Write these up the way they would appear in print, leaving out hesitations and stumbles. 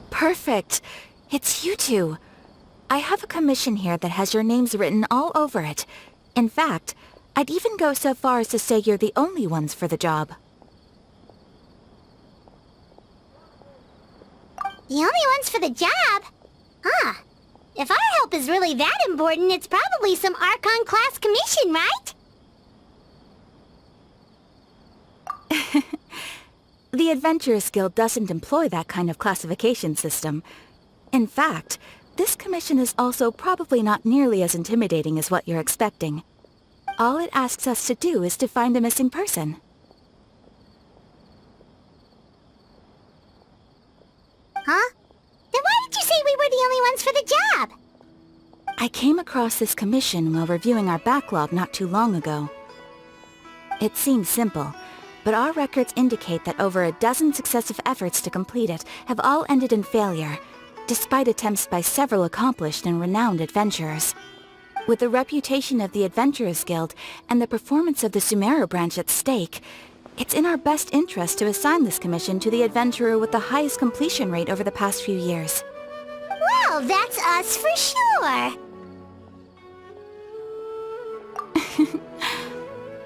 Perfect. It's you two. I have a commission here that has your names written all over it. In fact, I'd even go so far as to say you're the only ones for the job. The only ones for the job? Huh. If our help is really that important, it's probably some Archon class commission, right? The Adventurers Guild doesn't employ that kind of classification system. In fact, this commission is also probably not nearly as intimidating as what you're expecting. All it asks us to do is to find a missing person. Huh? Then why did you say we were the only ones for the job? I came across this commission while reviewing our backlog not too long ago. It seems simple, but our records indicate that over a dozen successive efforts to complete it have all ended in failure, despite attempts by several accomplished and renowned adventurers. With the reputation of the Adventurers Guild and the performance of the Sumeru branch at stake, it's in our best interest to assign this commission to the adventurer with the highest completion rate over the past few years. Well, that's us for sure!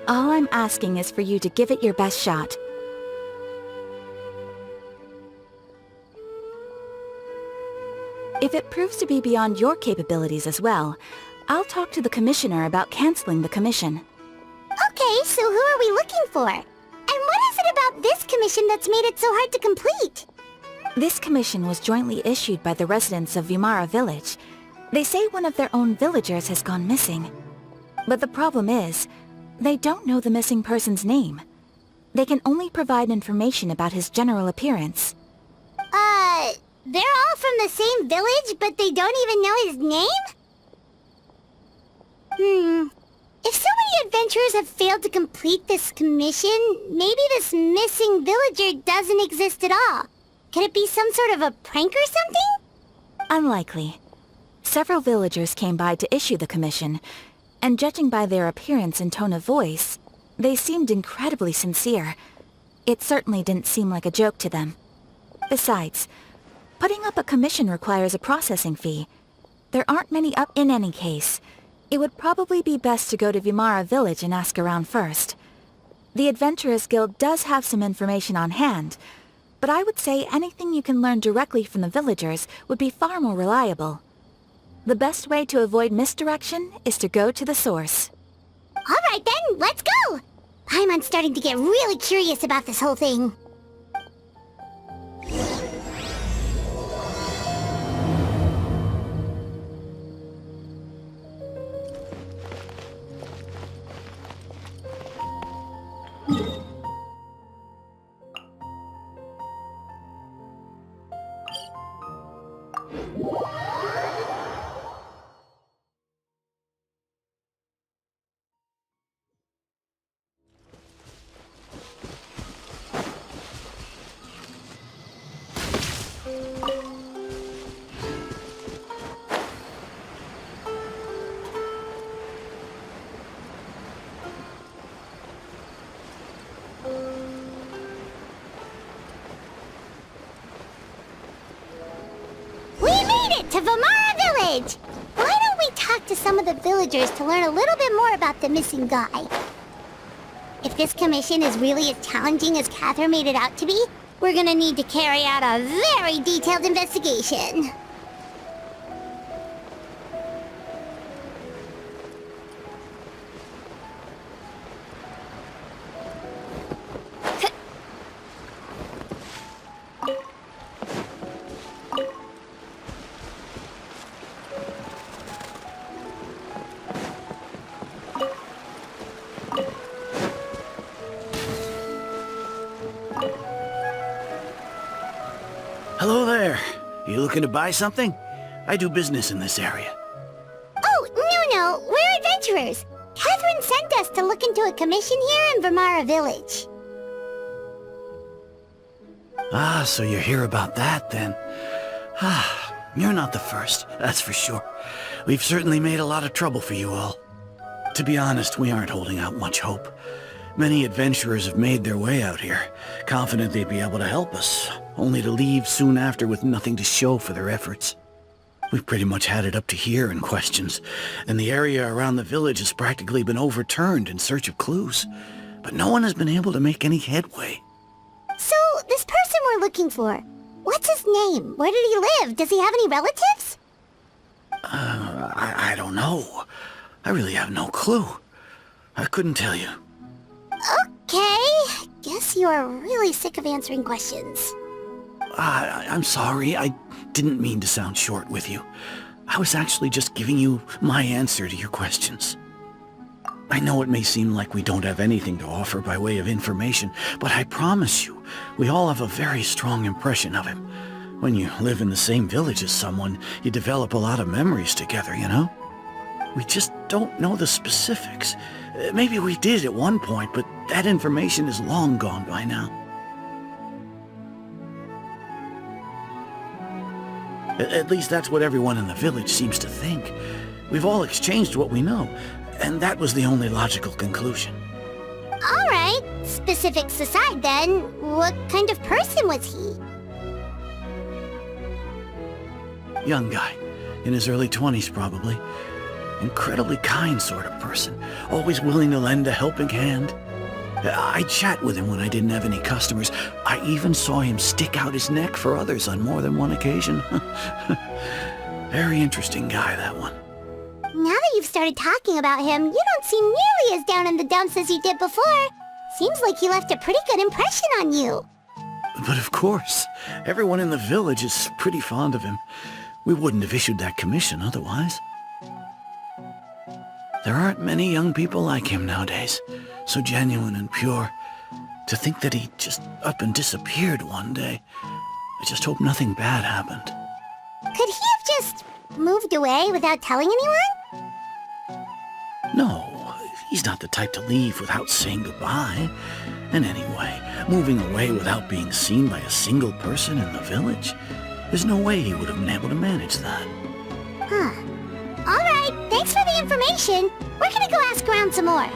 All I'm asking is for you to give it your best shot. If it proves to be beyond your capabilities as well, I'll talk to the Commissioner about canceling the commission. Okay, so who are we looking for? And what is it about this commission that's made it so hard to complete? This commission was jointly issued by the residents of Vimara Village. They say one of their own villagers has gone missing. But the problem is, they don't know the missing person's name. They can only provide information about his general appearance. They're all from the same village, but they don't even know his name? If so many adventurers have failed to complete this commission, maybe this missing villager doesn't exist at all. Could it be some sort of a prank or something? Unlikely. Several villagers came by to issue the commission, and judging by their appearance and tone of voice, they seemed incredibly sincere. It certainly didn't seem like a joke to them. Besides, putting up a commission requires a processing fee. There aren't many up in any case. It would probably be best to go to Vimara Village and ask around first. The Adventurers Guild does have some information on hand, but I would say anything you can learn directly from the villagers would be far more reliable. The best way to avoid misdirection is to go to the source. Alright then, let's go! I'm starting to get really curious about this whole thing. To Vimara Village! Why don't we talk to some of the villagers to learn a little bit more about the missing guy? If this commission is really as challenging as Katheryne made it out to be, we're gonna need to carry out a very detailed investigation. Hello there. You looking to buy something? I do business in this area. Oh, no, we're adventurers. Katheryne sent us to look into a commission here in Vimara Village. Ah, so you're here about that, then. Ah, you're not the first, that's for sure. We've certainly made a lot of trouble for you all. To be honest, we aren't holding out much hope. Many adventurers have made their way out here, confident they'd be able to help us, only to leave soon after with nothing to show for their efforts. We've pretty much had it up to here in questions, and the area around the village has practically been overturned in search of clues. But no one has been able to make any headway. So, this person we're looking for, what's his name? Where did he live? Does he have any relatives? I don't know. I really have no clue. I couldn't tell you. Okay, guess you are really sick of answering questions. I'm sorry, I didn't mean to sound short with you. I was actually just giving you my answer to your questions. I know it may seem like we don't have anything to offer by way of information, but I promise you, we all have a very strong impression of him. When you live in the same village as someone, you develop a lot of memories together, you know? We just don't know the specifics. Maybe we did at one point, but that information is long gone by now. At least that's what everyone in the village seems to think. We've all exchanged what we know, and that was the only logical conclusion. Alright, specifics aside then, what kind of person was he? Young guy, in his early 20s probably. Incredibly kind sort of person, always willing to lend a helping hand. I'd chat with him when I didn't have any customers. I even saw him stick out his neck for others on more than one occasion. Very interesting guy, that one. Now that you've started talking about him, you don't seem nearly as down in the dumps as you did before. Seems like he left a pretty good impression on you. But of course, everyone in the village is pretty fond of him. We wouldn't have issued that commission otherwise. There aren't many young people like him nowadays, so genuine and pure. To think that he just up and disappeared one day. I just hope nothing bad happened. Could he have just moved away without telling anyone? No, he's not the type to leave without saying goodbye. And anyway, moving away without being seen by a single person in the village, there's no way he would have been able to manage that. Huh. Alright, thanks for the information. We're gonna go ask around some more.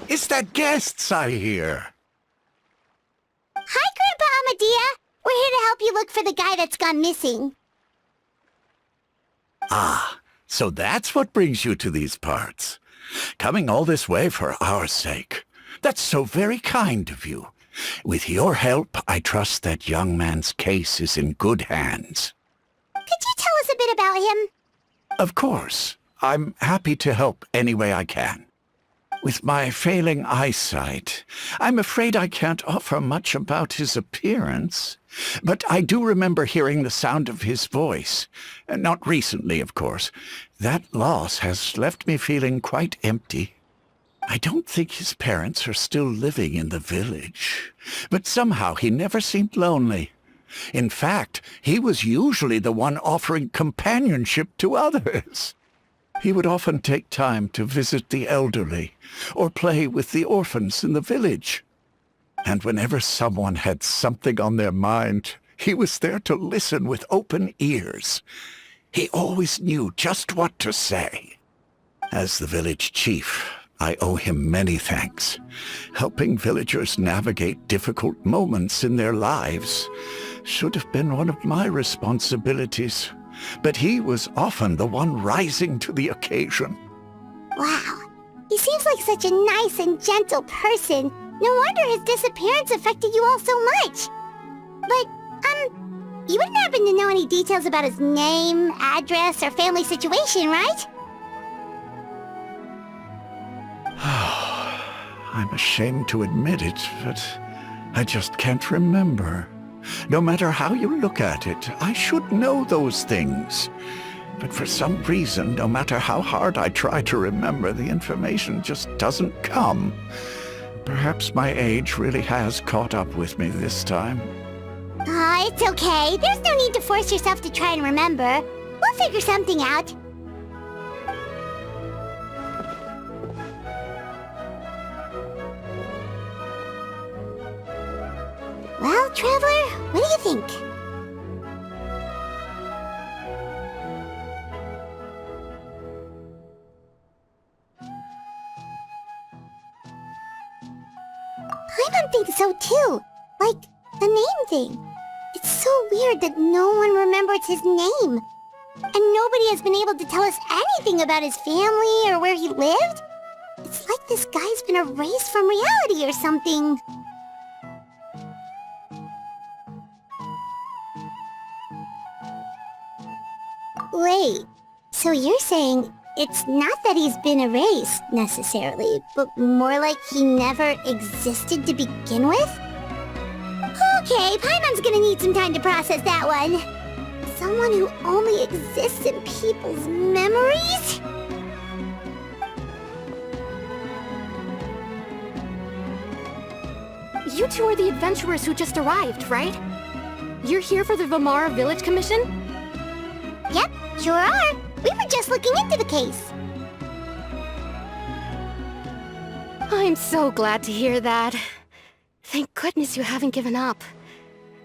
It's that guests I hear. Hi, Grandpa Amadea. We're here to help you look for the guy that's gone missing. Ah, so that's what brings you to these parts. Coming all this way for our sake. That's so very kind of you. With your help, I trust that young man's case is in good hands. Could you tell us a bit about him? Of course. I'm happy to help any way I can. With my failing eyesight, I'm afraid I can't offer much about his appearance. But I do remember hearing the sound of his voice. Not recently, of course. That loss has left me feeling quite empty. I don't think his parents are still living in the village. But somehow he never seemed lonely. In fact, he was usually the one offering companionship to others. He would often take time to visit the elderly, or play with the orphans in the village. And whenever someone had something on their mind, he was there to listen with open ears. He always knew just what to say. As the village chief, I owe him many thanks. Helping villagers navigate difficult moments in their lives should have been one of my responsibilities. But he was often the one rising to the occasion. Wow. He seems like such a nice and gentle person. No wonder his disappearance affected you all so much. But, you wouldn't happen to know any details about his name, address, or family situation, right? I'm ashamed to admit it, but I just can't remember. No matter how you look at it, I should know those things. But for some reason, no matter how hard I try to remember, the information just doesn't come. Perhaps my age really has caught up with me this time. It's okay. There's no need to force yourself to try and remember. We'll figure something out. Well, Traveler, what do you think? Paimon thinks so too. Like, the name thing. It's so weird that no one remembers his name. And nobody has been able to tell us anything about his family or where he lived. It's like this guy's been erased from reality or something. Wait, so you're saying it's not that he's been erased, necessarily, but more like he never existed to begin with? Okay, Paimon's gonna need some time to process that one. Someone who only exists in people's memories? You two are the adventurers who just arrived, right? You're here for the Vimara Village Commission? Yep, sure are. We were just looking into the case. I'm so glad to hear that. Thank goodness you haven't given up.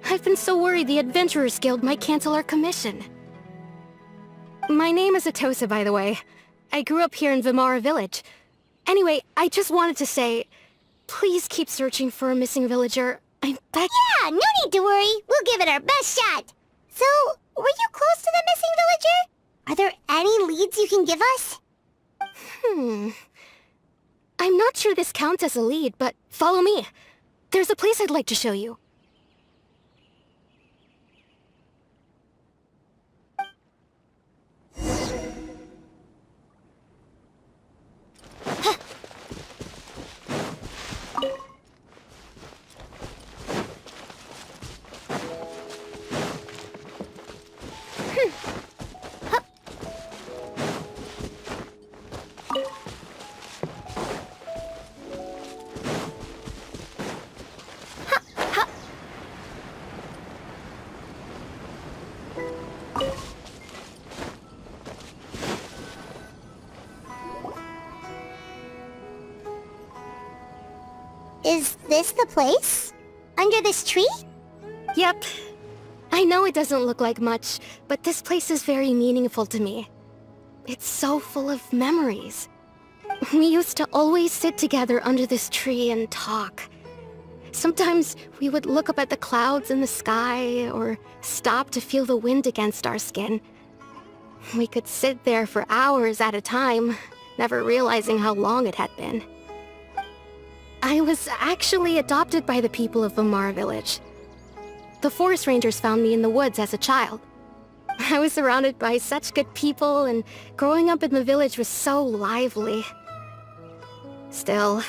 I've been so worried the Adventurers Guild might cancel our commission. My name is Atosa, by the way. I grew up here in Vimara Village. Anyway, I just wanted to say, please keep searching for a missing villager. I'm begging. Yeah, no need to worry. We'll give it our best shot. So, were you close to the missing villager? Are there any leads you can give us? I'm not sure this counts as a lead, but follow me. There's a place I'd like to show you. Is this the place? Under this tree? Yep. I know it doesn't look like much, but this place is very meaningful to me. It's so full of memories. We used to always sit together under this tree and talk. Sometimes we would look up at the clouds in the sky, or stop to feel the wind against our skin. We could sit there for hours at a time, never realizing how long it had been. I was actually adopted by the people of Vimara Village. The forest rangers found me in the woods as a child. I was surrounded by such good people, and growing up in the village was so lively. Still,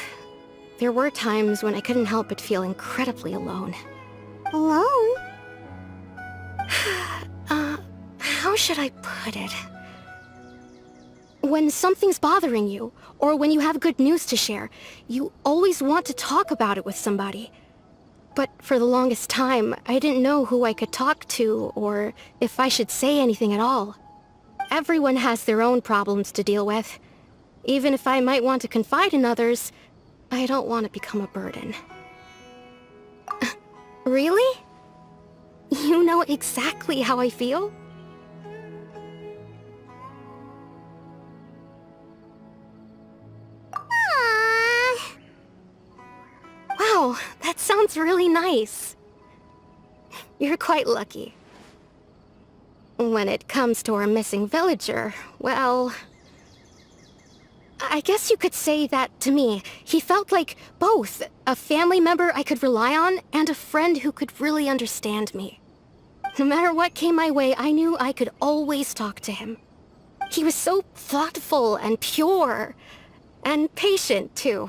there were times when I couldn't help but feel incredibly alone. Alone? How should I put it? When something's bothering you, or when you have good news to share, you always want to talk about it with somebody. But for the longest time, I didn't know who I could talk to, or if I should say anything at all. Everyone has their own problems to deal with. Even if I might want to confide in others, I don't want to become a burden. Really? You know exactly how I feel? Wow, that sounds really nice. You're quite lucky. When it comes to our missing villager, well, I guess you could say that to me. He felt like both a family member I could rely on and a friend who could really understand me. No matter what came my way, I knew I could always talk to him. He was so thoughtful and pure, and patient too.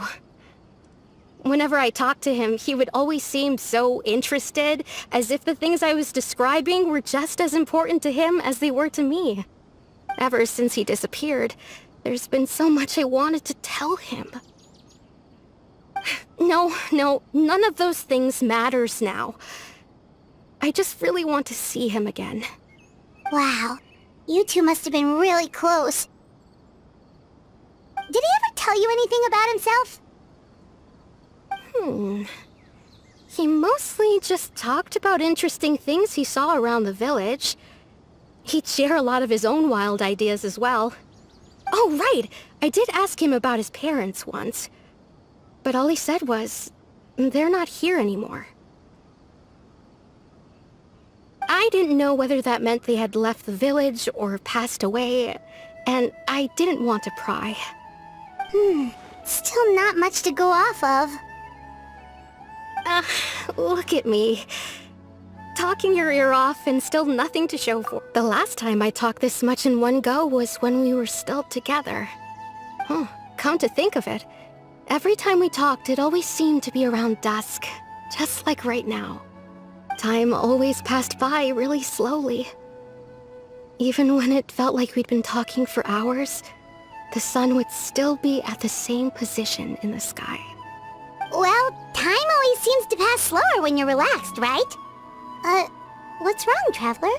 Whenever I talked to him, he would always seem so interested, as if the things I was describing were just as important to him as they were to me. Ever since he disappeared, there's been so much I wanted to tell him. No, none of those things matters now. I just really want to see him again. Wow, you two must have been really close. Did he ever tell you anything about himself? He mostly just talked about interesting things he saw around the village. He'd share a lot of his own wild ideas as well. Oh, right! I did ask him about his parents once. But all he said was, they're not here anymore. I didn't know whether that meant they had left the village or passed away, and I didn't want to pry. Still not much to go off of. Look at me. Talking your ear off and still nothing to show for. The last time I talked this much in one go was when we were still together. Come to think of it, every time we talked, it always seemed to be around dusk, just like right now. Time always passed by really slowly. Even when it felt like we'd been talking for hours, the sun would still be at the same position in the sky. Well, time always seems to pass slower when you're relaxed, right? What's wrong, Traveler?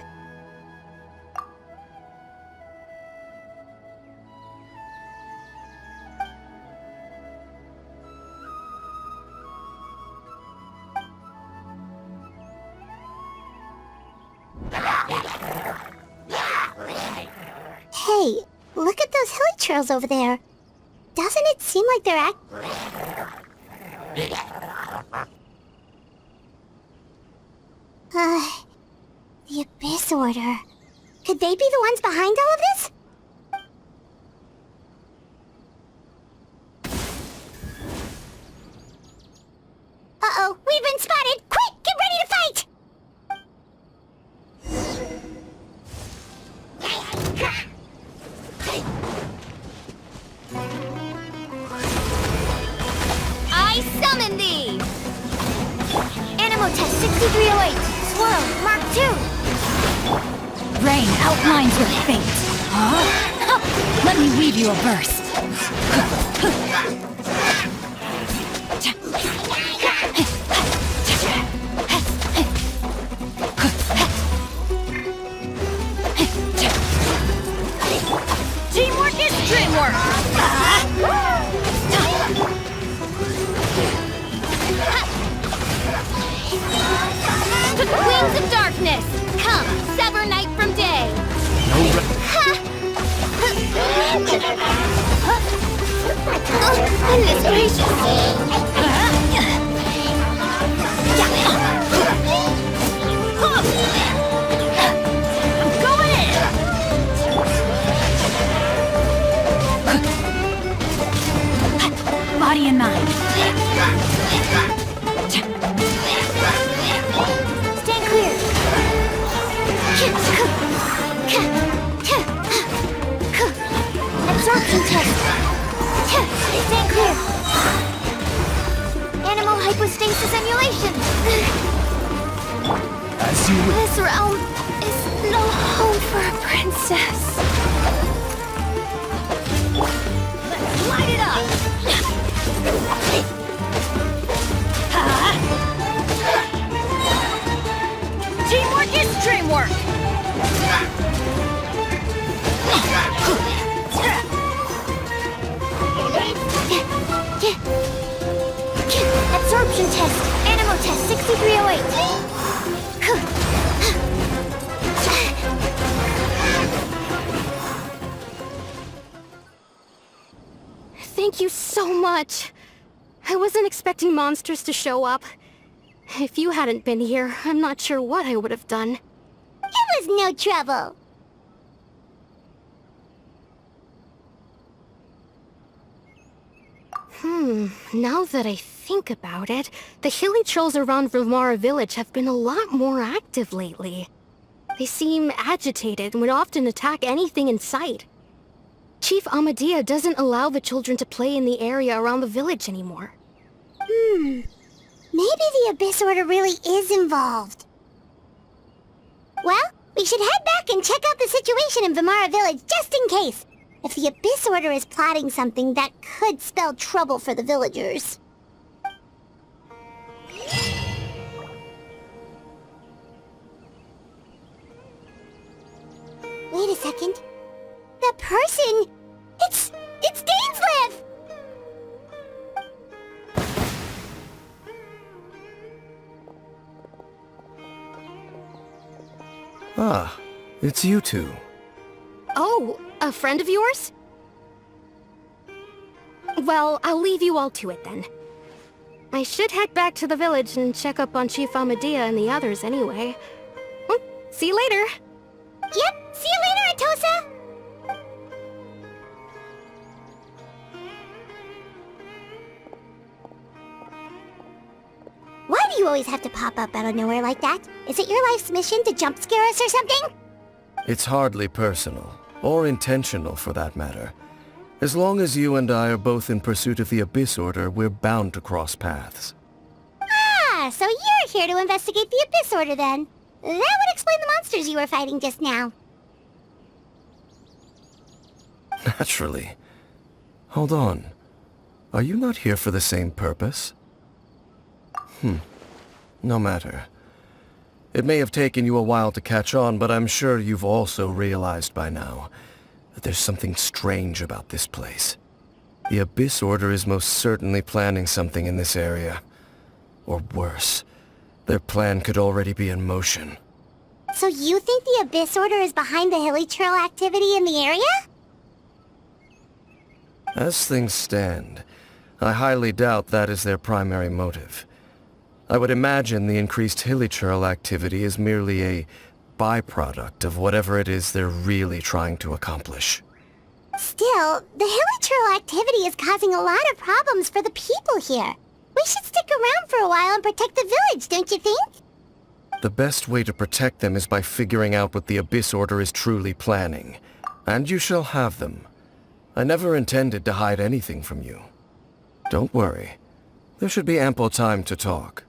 Hey, look at those hilichurls over there. Doesn't it seem like they're the Abyss Order. Could they be the ones behind all of this? Uh-oh, we've been spotted! Quick, get ready to fight! I summon thee! Animo test 6308. Swirl, Mark 2. Rain outlines your fate. Huh? Let me weave you a verse. Teamwork is dreamwork! Wings of darkness! Come, sever night from day! Goodness gracious! I'm going in! Body and mind. Stand clear. Absorption test. Stand clear. Animal hypostasis emulation. As you would. This realm is no home for a princess. Let's light it up! Teamwork is dreamwork! Absorption test. Animal test 6308. Thank you so much. I wasn't expecting monsters to show up. If you hadn't been here, I'm not sure what I would have done. It was no trouble. Now that I think about it, the hilichurls around Vimara Village have been a lot more active lately. They seem agitated and would often attack anything in sight. Chief Amadea doesn't allow the children to play in the area around the village anymore. Maybe the Abyss Order really is involved. Well, we should head back and check out the situation in Vimara Village just in case. If the Abyss Order is plotting something that could spell trouble for the villagers. Wait a second. That person... It's Dainsleif! Ah, it's you two. Oh, a friend of yours? Well, I'll leave you all to it then. I should head back to the village and check up on Chief Amadea and the others anyway. See you later. Yep, see you later, Atosa! Why do you always have to pop up out of nowhere like that? Is it your life's mission to jump scare us or something? It's hardly personal, or intentional for that matter. As long as you and I are both in pursuit of the Abyss Order, we're bound to cross paths. Ah, so you're here to investigate the Abyss Order then. That would explain the monsters you were fighting just now. Naturally. Hold on. Are you not here for the same purpose? No matter. It may have taken you a while to catch on, but I'm sure you've also realized by now that there's something strange about this place. The Abyss Order is most certainly planning something in this area. Or worse, their plan could already be in motion. So you think the Abyss Order is behind the hilichurl activity in the area? As things stand, I highly doubt that is their primary motive. I would imagine the increased hilichurl activity is merely a byproduct of whatever it is they're really trying to accomplish. Still, the hilichurl activity is causing a lot of problems for the people here. We should stick around for a while and protect the village, don't you think? The best way to protect them is by figuring out what the Abyss Order is truly planning. And you shall have them. I never intended to hide anything from you. Don't worry. There should be ample time to talk.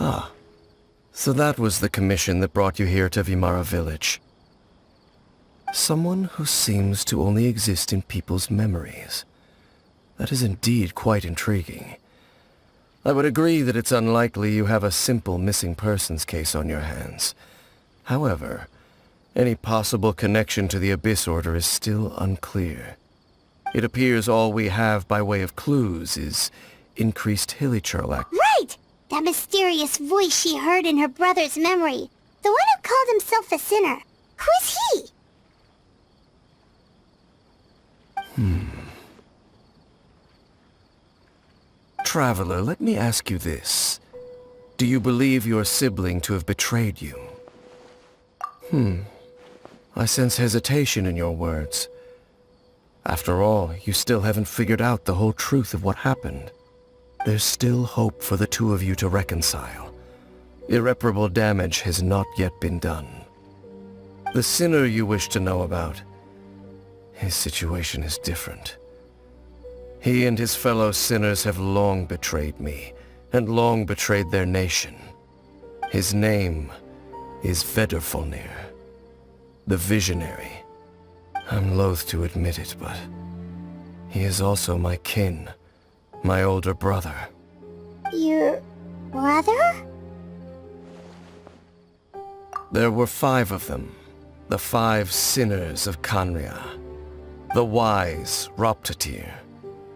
Ah, so that was the commission that brought you here to Vimara Village. Someone who seems to only exist in people's memories. That is indeed quite intriguing. I would agree that it's unlikely you have a simple missing persons case on your hands. However, any possible connection to the Abyss Order is still unclear. It appears all we have by way of clues is increased hilichurl activity. Right! That mysterious voice she heard in her brother's memory. The one who called himself a sinner. Who is he? Traveler, let me ask you this. Do you believe your sibling to have betrayed you? I sense hesitation in your words. After all, you still haven't figured out the whole truth of what happened. There's still hope for the two of you to reconcile. Irreparable damage has not yet been done. The sinner you wish to know about, his situation is different. He and his fellow sinners have long betrayed me, and long betrayed their nation. His name is Vedrfolnir, the Visionary. I'm loath to admit it, but he is also my kin, my older brother. Your brother? There were 5 of them, the 5 sinners of Khaenri'ah. The wise Roptatyr,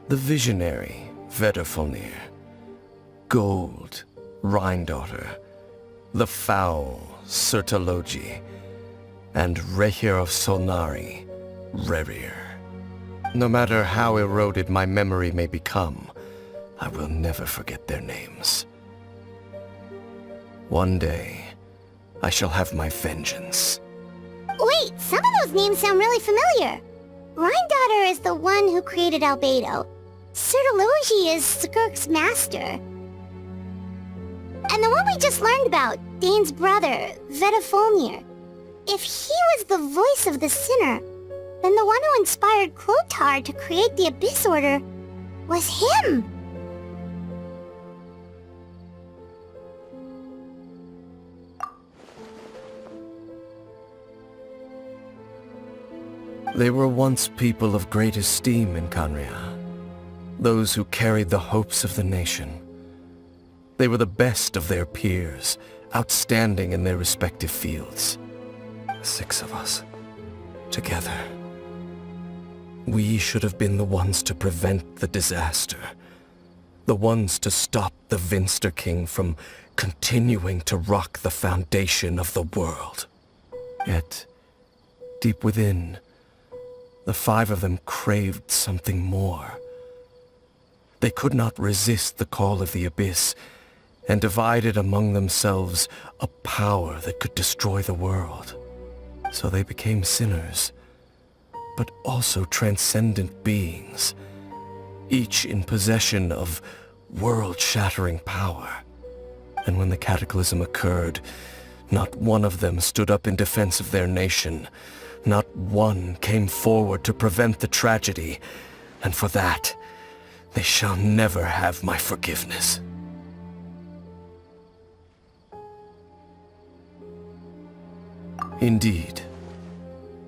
the visionary Vedrfolnir, Gold Rhine-daughter, the foul Sertologi, and Rehir of Solnari, Rerir. No matter how eroded my memory may become, I will never forget their names. One day, I shall have my vengeance. Wait, some of those names sound really familiar. Rhine-daughter is the one who created Albedo. Sertologi is Skirk's master. and the one we just learned about, Dane's brother, Vedafulnir. If he was the voice of the sinner, then the one who inspired Clothar to create the Abyss Order was him. They were once people of great esteem in Khaenri'ah, those who carried the hopes of the nation. They were the best of their peers, outstanding in their respective fields. 6 of us, together. We should have been the ones to prevent the disaster, the ones to stop the Vinster King from continuing to rock the foundation of the world. Yet, deep within, the 5 of them craved something more. They could not resist the call of the Abyss, and divided among themselves a power that could destroy the world. So they became sinners, but also transcendent beings, each in possession of world-shattering power. And when the cataclysm occurred, not one of them stood up in defense of their nation. Not one came forward to prevent the tragedy, and for that, they shall never have my forgiveness. Indeed,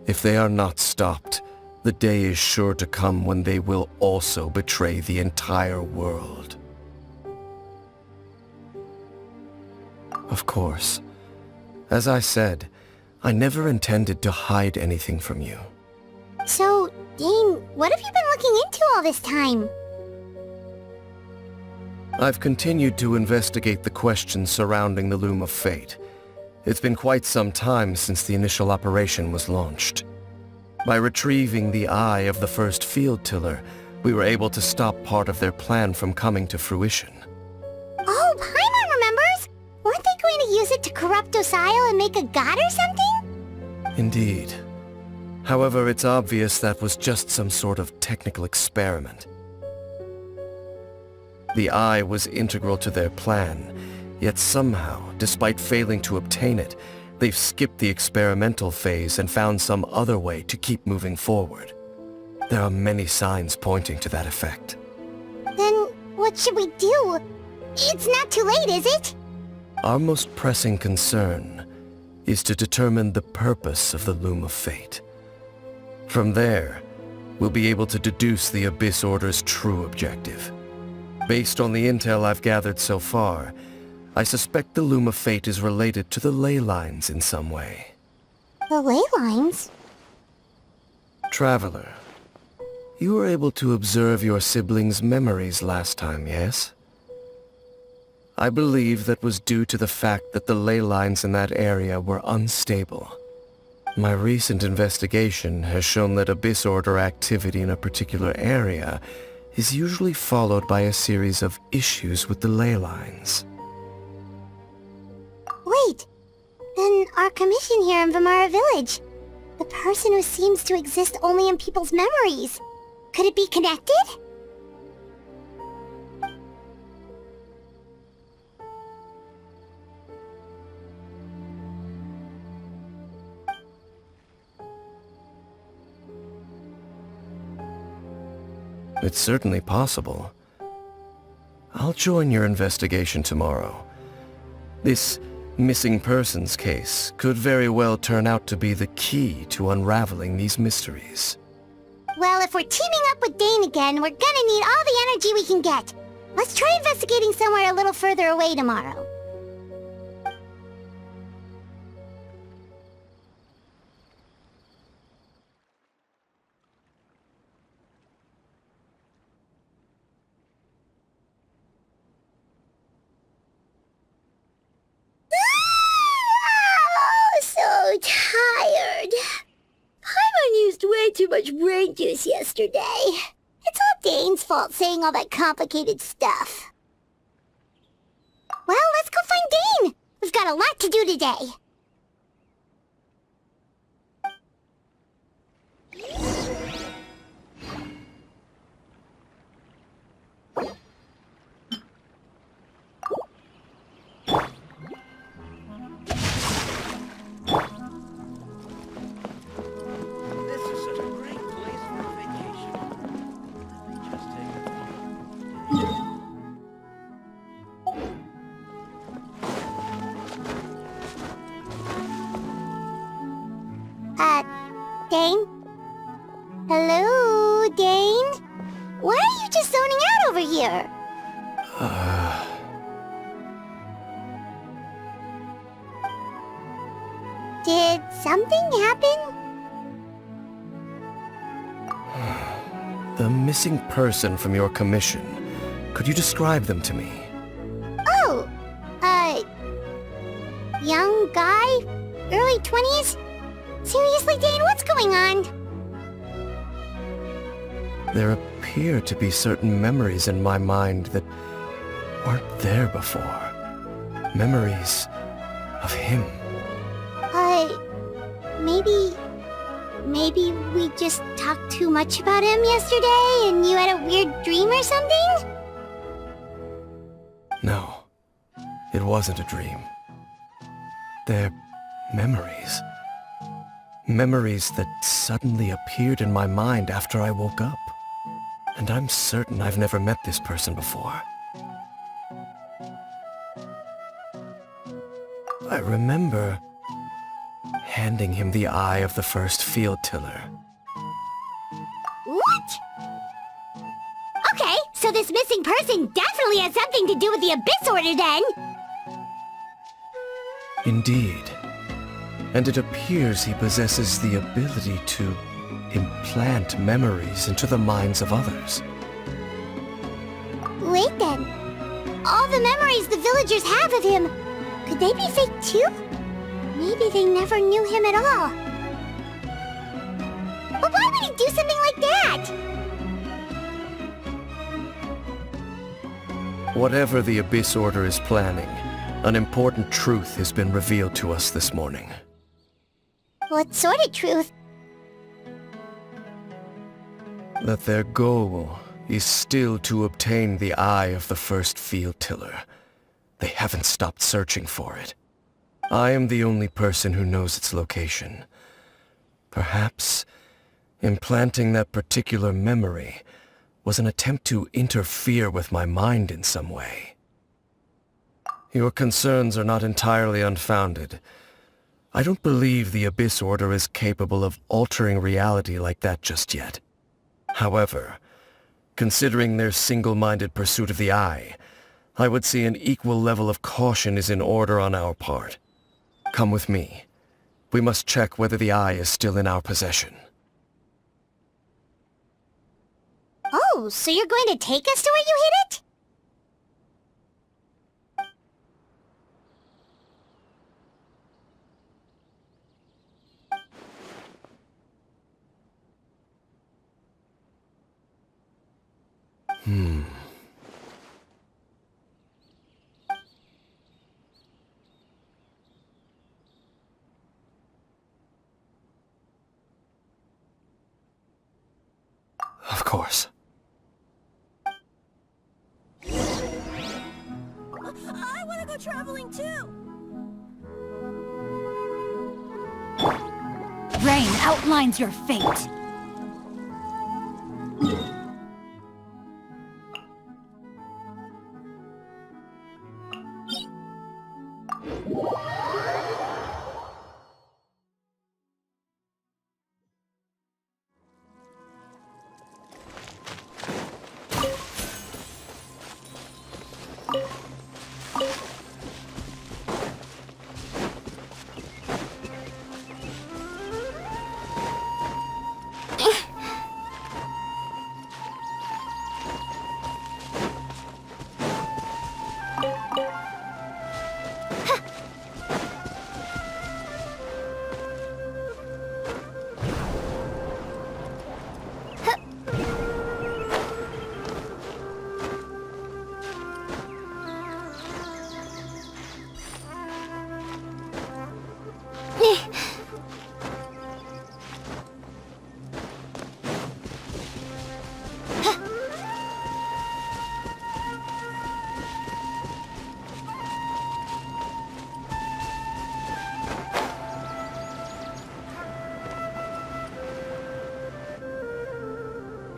if they are not stopped, the day is sure to come when they will also betray the entire world. Of course, as I said, I never intended to hide anything from you. So, Dane, what have you been looking into all this time? I've continued to investigate the questions surrounding the Loom of Fate. It's been quite some time since the initial operation was launched. By retrieving the eye of the first field tiller, we were able to stop part of their plan from coming to fruition. Oh, Paimon remembers! Weren't they going to use it to corrupt Osial and make a god or something? Indeed. However, it's obvious that was just some sort of technical experiment. The eye was integral to their plan, yet somehow, despite failing to obtain it, they've skipped the experimental phase and found some other way to keep moving forward. There are many signs pointing to that effect. Then, what should we do? It's not too late, is it? Our most pressing concern is to determine the purpose of the Loom of Fate. From there, we'll be able to deduce the Abyss Order's true objective. Based on the intel I've gathered so far, I suspect the Loom of Fate is related to the ley lines in some way. The ley lines? Traveler, you were able to observe your siblings' memories last time, yes? I believe that was due to the fact that the ley lines in that area were unstable. My recent investigation has shown that Abyss Order activity in a particular area is usually followed by a series of issues with the ley lines. Wait, then our commission here in Vimara Village, the person who seems to exist only in people's memories, could it be connected? It's certainly possible. I'll join your investigation tomorrow. This missing persons case could very well turn out to be the key to unraveling these mysteries. Well, if we're teaming up with Dane again, we're gonna need all the energy we can get. Let's try investigating somewhere a little further away tomorrow. So tired. Paimon used way too much brain juice yesterday. It's all Dane's fault saying all that complicated stuff. Well, let's go find Dane. We've got a lot to do today. Dane? Hello, Dane? Why are you just zoning out over here? Did something happen? The missing person from your commission. Could you describe them to me? Oh, young guy? Early 20s? Seriously, Dane, what's going on? There appear to be certain memories in my mind that weren't there before. Memories of him. Maybe we just talked too much about him yesterday and you had a weird dream or something? No, it wasn't a dream. They're memories. Memories that suddenly appeared in my mind after I woke up. And I'm certain I've never met this person before. I remember handing him the eye of the first field tiller. What? Okay, so this missing person definitely has something to do with the Abyss Order then! Indeed. And it appears he possesses the ability to implant memories into the minds of others. Wait then. All the memories the villagers have of him, could they be fake too? Maybe they never knew him at all. But why would he do something like that? Whatever the Abyss Order is planning, an important truth has been revealed to us this morning. What sort of truth? That their goal is still to obtain the eye of the first field tiller. They haven't stopped searching for it. I am the only person who knows its location. Perhaps implanting that particular memory was an attempt to interfere with my mind in some way. Your concerns are not entirely unfounded. I don't believe the Abyss Order is capable of altering reality like that just yet. However, considering their single-minded pursuit of the Eye, I would say an equal level of caution is in order on our part. Come with me. We must check whether the Eye is still in our possession. Oh, so you're going to take us to where you hid it? Of course. I want to go traveling too! Rain outlines your fate!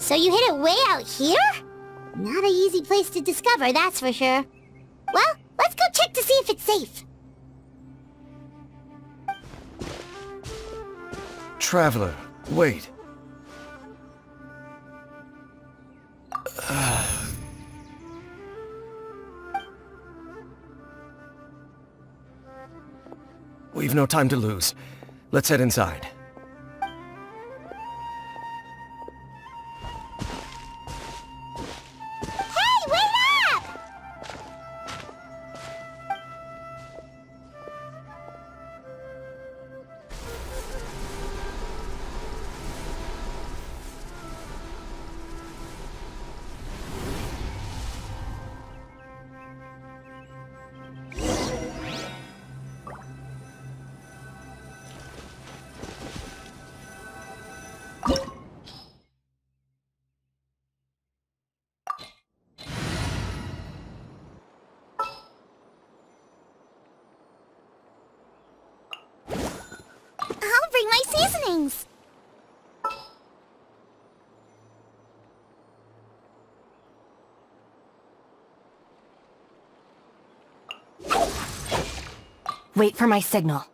So you hid it way out here? Not an easy place to discover, that's for sure. Well, let's go check to see if it's safe. Traveler, Wait. We've no time to lose. Let's head inside. Hey, wait up! I'll bring my seasonings. Wait for my signal.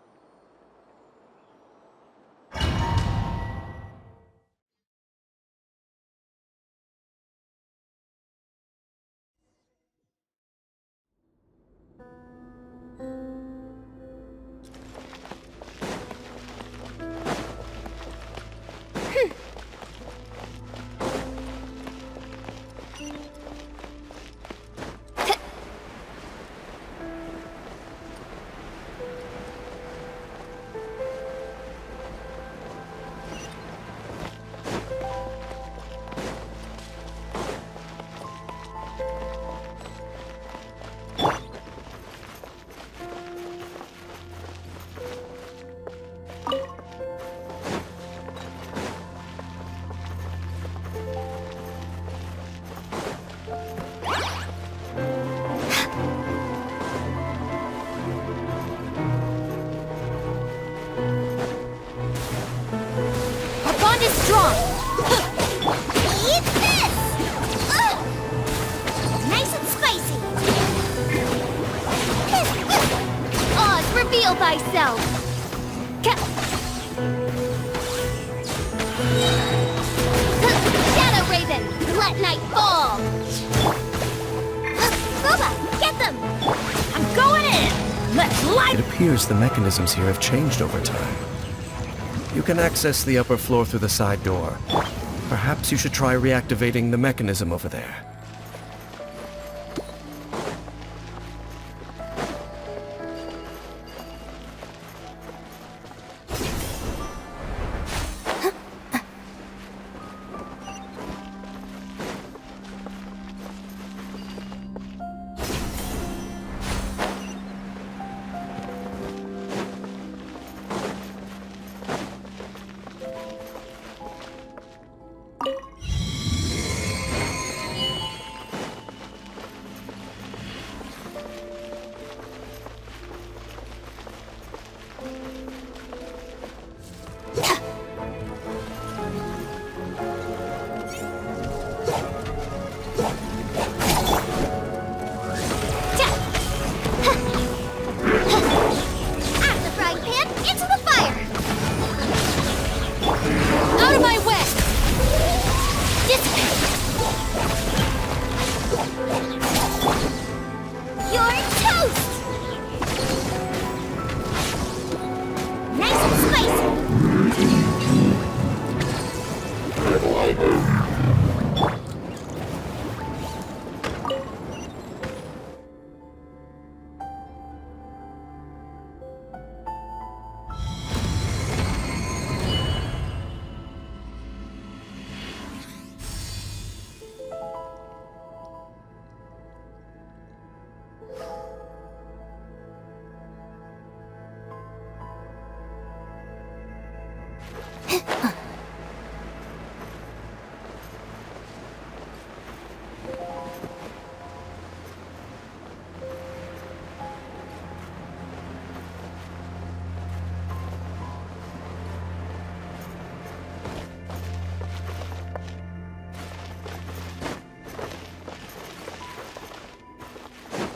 Strong! Eat this! Ugh. Nice and spicy! Oz, reveal thyself! Shadow Raven, let night fall! Boba, get them! I'm going in! Let's light... It appears the mechanisms here have changed over time. You can access the upper floor through the side door. Perhaps you should try reactivating the mechanism over there.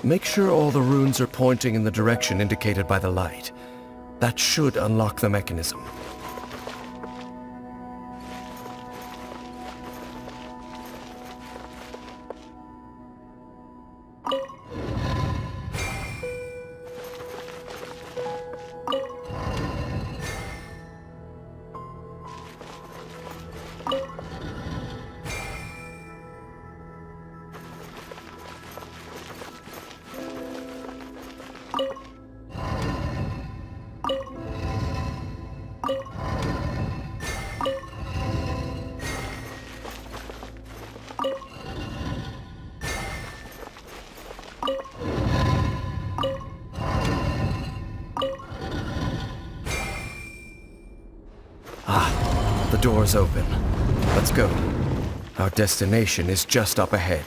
Make sure all the runes are pointing in the direction indicated by the light. That should unlock the mechanism. The door's open. Let's go. Our destination is just up ahead.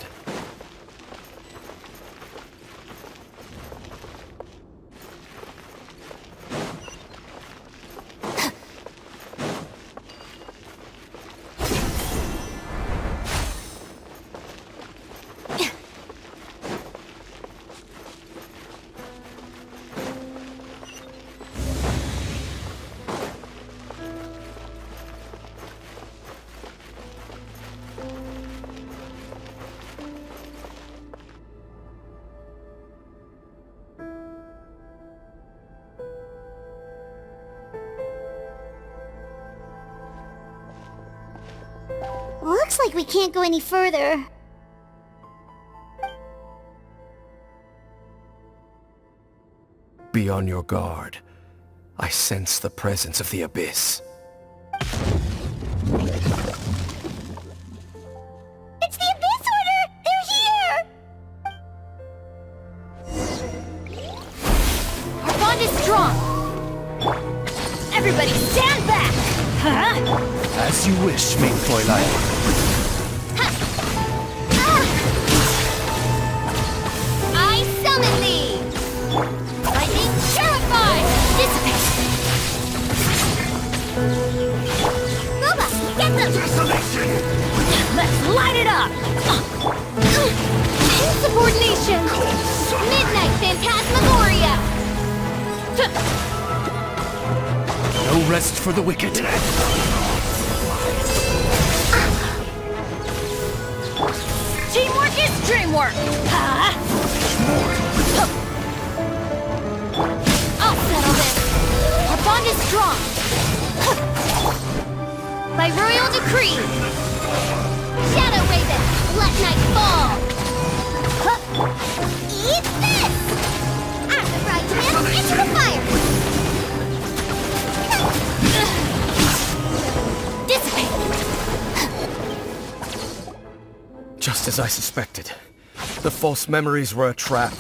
Looks like we can't go any further. Be on your guard. I sense the presence of the Abyss. It's the Abyss Order! They're here! Our bond is strong! Everybody stand back! Huh? As you wish, mein Fräulein. I summon thee! Lightning purified! Dissipate! Boba, get them! Let's light it up! Insubordination! Midnight Phantasmagoria! No rest for the wicked. Teamwork is dreamwork! Huh? I'll settle this! Our bond is strong! By royal decree! Shadow Raven, let night fall! Eat this! I'm the bride man into the fire! Dissipate! Just as I suspected. The false memories were a trap.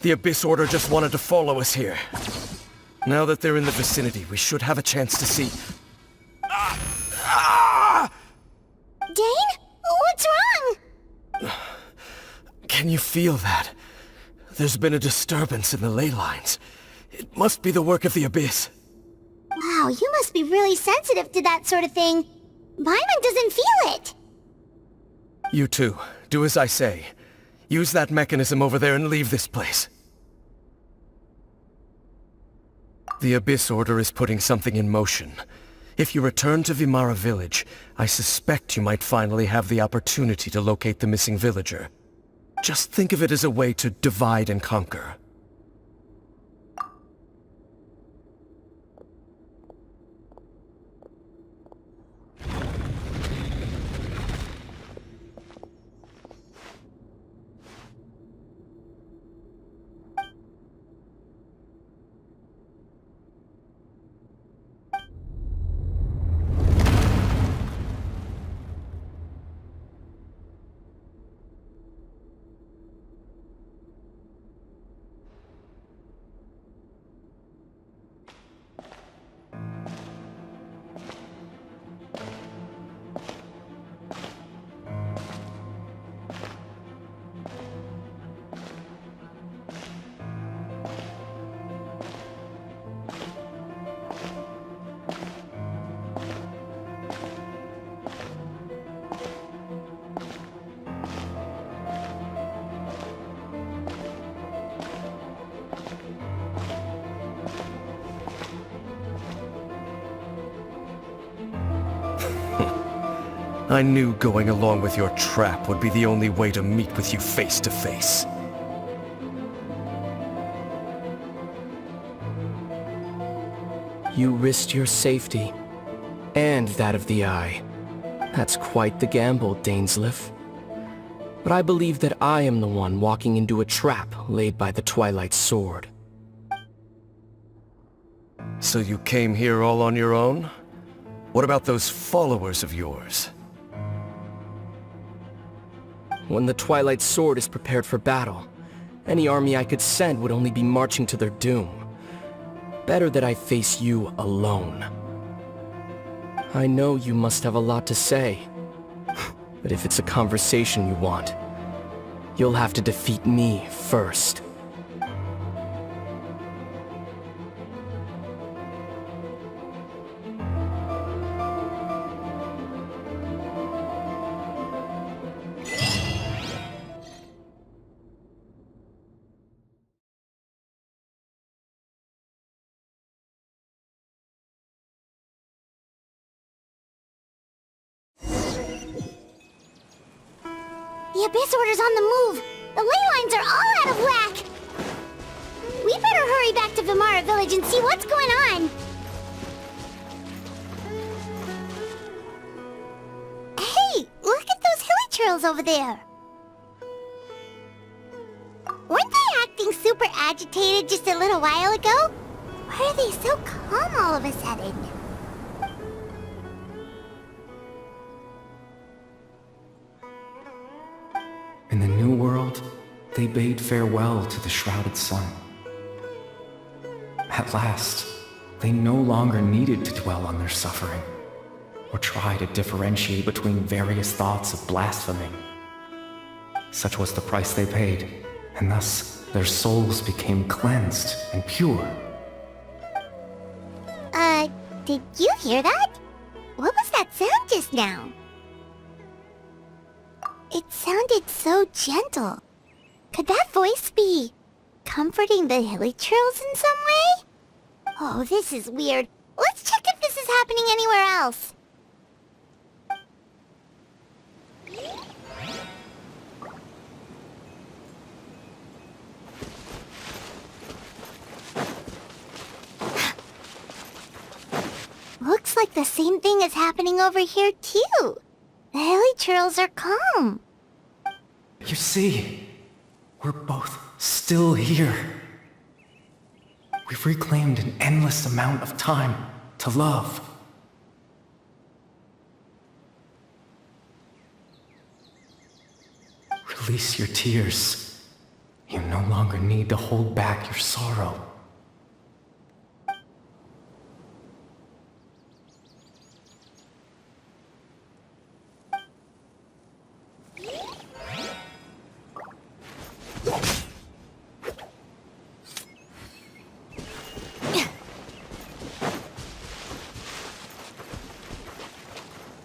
The Abyss Order just wanted to follow us here. Now that they're in the vicinity, we should have a chance to see... Dane? What's wrong? Can you feel that? There's been a disturbance in the ley lines. It must be the work of the Abyss. Wow, you must be really sensitive to that sort of thing. Paimon doesn't feel it. You too. Do as I say. Use that mechanism over there and leave this place. The Abyss Order is putting something in motion. If you return to Vimara Village, I suspect you might finally have the opportunity to locate the missing villager. Just think of it as a way to divide and conquer. I knew going along with your trap would be the only way to meet with you face to face. You risked your safety, and that of the Eye. That's quite the gamble, Dainsleif. But I believe that I am the one walking into a trap laid by the Twilight Sword. So you came here all on your own? What about those followers of yours? When the Twilight Sword is prepared for battle, any army I could send would only be marching to their doom. Better that I face you alone. I know you must have a lot to say. But if it's a conversation you want, you'll have to defeat me first. The Abyss Order's on the move! The ley lines are all out of whack! We better hurry back to Vimara Village and see what's going on! Hey, look at those hilichurls over there! Weren't they acting super agitated just a little while ago? Why are they so calm all of a sudden? In the New World, they bade farewell to the shrouded sun. At last, they no longer needed to dwell on their suffering, or try to differentiate between various thoughts of blasphemy. Such was the price they paid, and thus their souls became cleansed and pure. Did you hear that? What was that sound just now? It sounded so gentle. Could that voice be comforting the hilichurls in some way? Oh, this is weird. Let's check if this is happening anywhere else. Looks like the same thing is happening over here too. The hilichurls are calm. You see, we're both still here. We've reclaimed an endless amount of time to love. Release your tears. You no longer need to hold back your sorrow.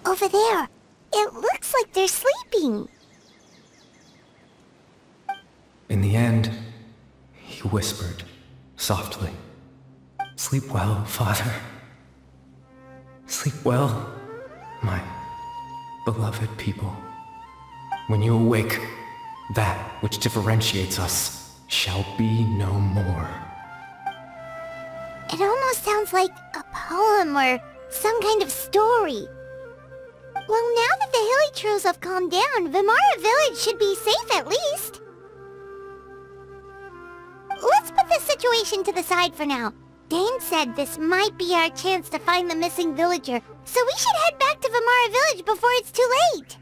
Over there. It looks like they're sleeping. In the end, he whispered, softly, "Sleep well, Father. Sleep well, my beloved people. When you awake, that which differentiates us shall be no more." It almost sounds like a poem or some kind of story. Well, now that the hilichurls have calmed down, Vimara Village should be safe at least. Let's put this situation to the side for now. Dane said this might be our chance to find the missing villager, so we should head back to Vimara Village before it's too late.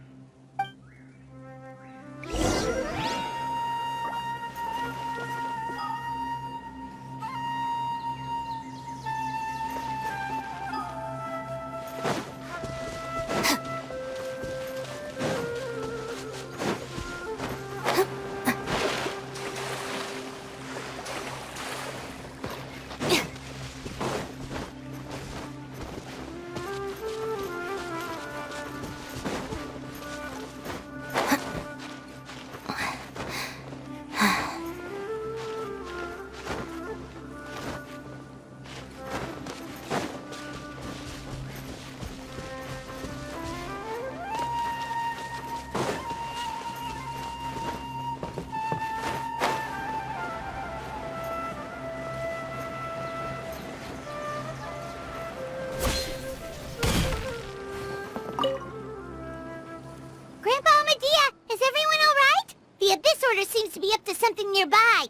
Seems to be up to something nearby.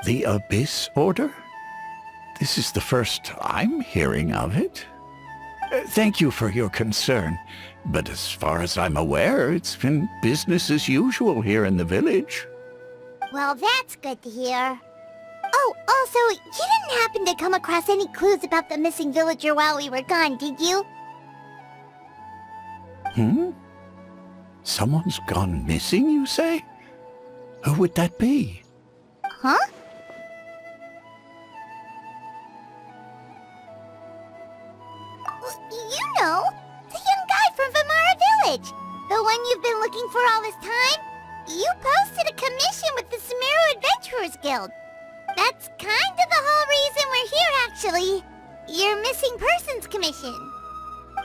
The Abyss Order? This is the first I'm hearing of it. Thank you for your concern, but as far as I'm aware, it's been business as usual here in the village. Well, that's good to hear. Oh, also, you didn't happen to come across any clues about the missing villager while we were gone, did you? Someone's gone missing, you say? Who would that be? Huh? You know, the young guy from Vimara Village. The one you've been looking for all this time. You posted a commission with the Sumeru Adventurers Guild. That's kind of the whole reason we're here, actually. Your missing persons commission.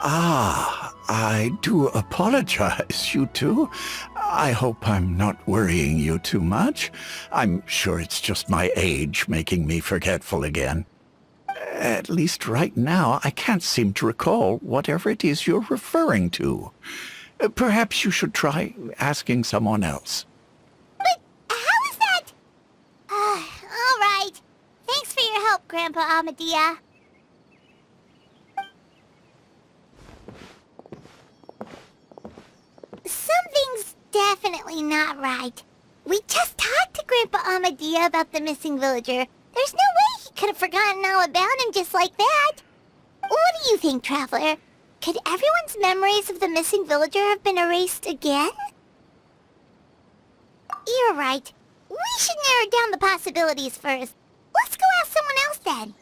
Ah, I do apologize, you two. I hope I'm not worrying you too much. I'm sure it's just my age making me forgetful again. At least right now, I can't seem to recall whatever it is you're referring to. Perhaps you should try asking someone else. But how is that? All right. Thanks for your help, Grandpa Amadia. Something's definitely not right. We just talked to Grandpa Amadia about the missing villager. There's no way he could have forgotten all about him just like that. What do you think, Traveler? Could everyone's memories of the missing villager have been erased again? You're right. We should narrow down the possibilities first. Let's go ask someone else then.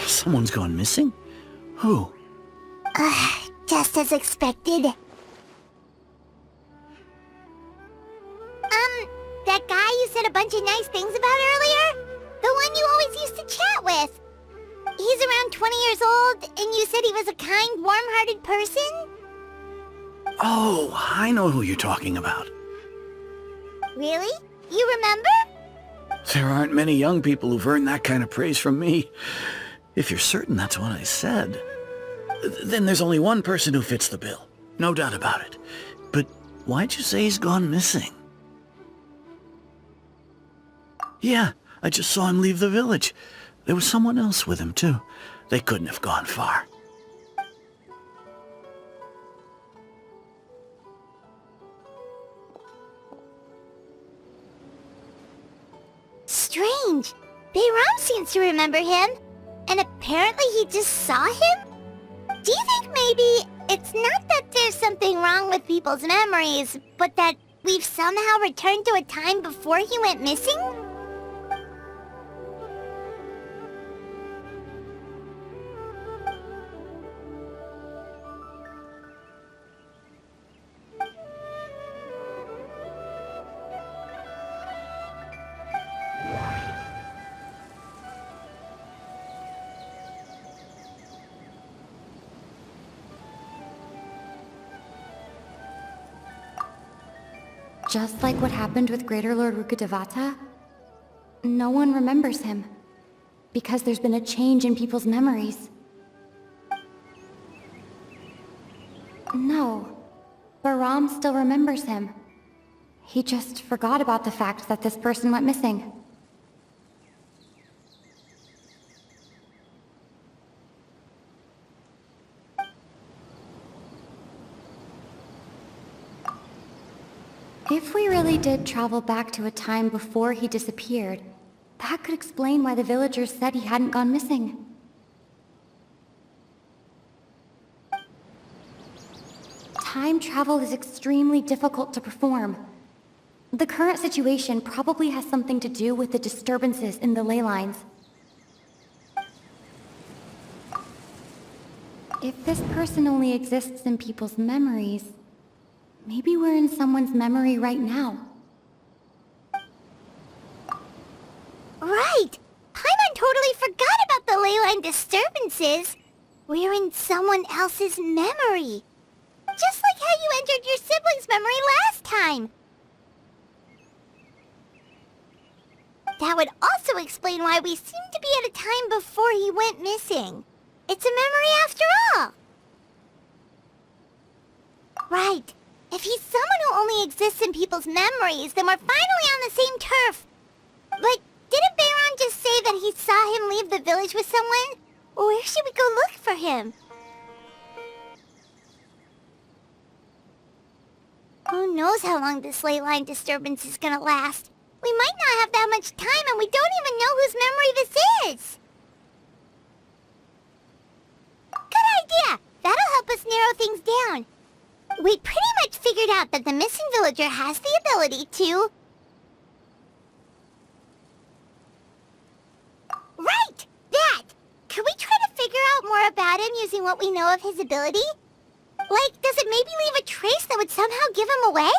Someone's gone missing? Who? Just as expected. That guy you said a bunch of nice things about earlier? The one you always used to chat with. He's around 20 years old, and you said he was a kind, warm-hearted person? Oh, I know who you're talking about. Really? You remember? There aren't many young people who've earned that kind of praise from me. If you're certain that's what I said, then there's only one person who fits the bill. No doubt about it. But why'd you say he's gone missing? Yeah, I just saw him leave the village. There was someone else with him, too. They couldn't have gone far. Strange. Bahram seems to remember him. And apparently he just saw him? Do you think maybe it's not that there's something wrong with people's memories, but that we've somehow returned to a time before he went missing? Just like what happened with Greater Lord Rukkhadevata, no one remembers him. Because there's been a change in people's memories. No, Bahram still remembers him. He just forgot about the fact that this person went missing. If we really did travel back to a time before he disappeared, that could explain why the villagers said he hadn't gone missing. Time travel is extremely difficult to perform. The current situation probably has something to do with the disturbances in the ley lines. If this person only exists in people's memories, maybe we're in someone's memory right now. Right! Paimon totally forgot about the ley line disturbances. We're in someone else's memory. Just like how you entered your sibling's memory last time. That would also explain why we seem to be at a time before he went missing. It's a memory after all. Right. If he's someone who only exists in people's memories, then we're finally on the same turf. But didn't Bahram just say that he saw him leave the village with someone? Where should we go look for him? Who knows how long this ley line disturbance is gonna last? We might not have that much time, and we don't even know whose memory this is. Good idea! That'll help us narrow things down. We pretty much figured out that the missing villager has the ability to... Right! That! Can we try to figure out more about him using what we know of his ability? Like, does it maybe leave a trace that would somehow give him away?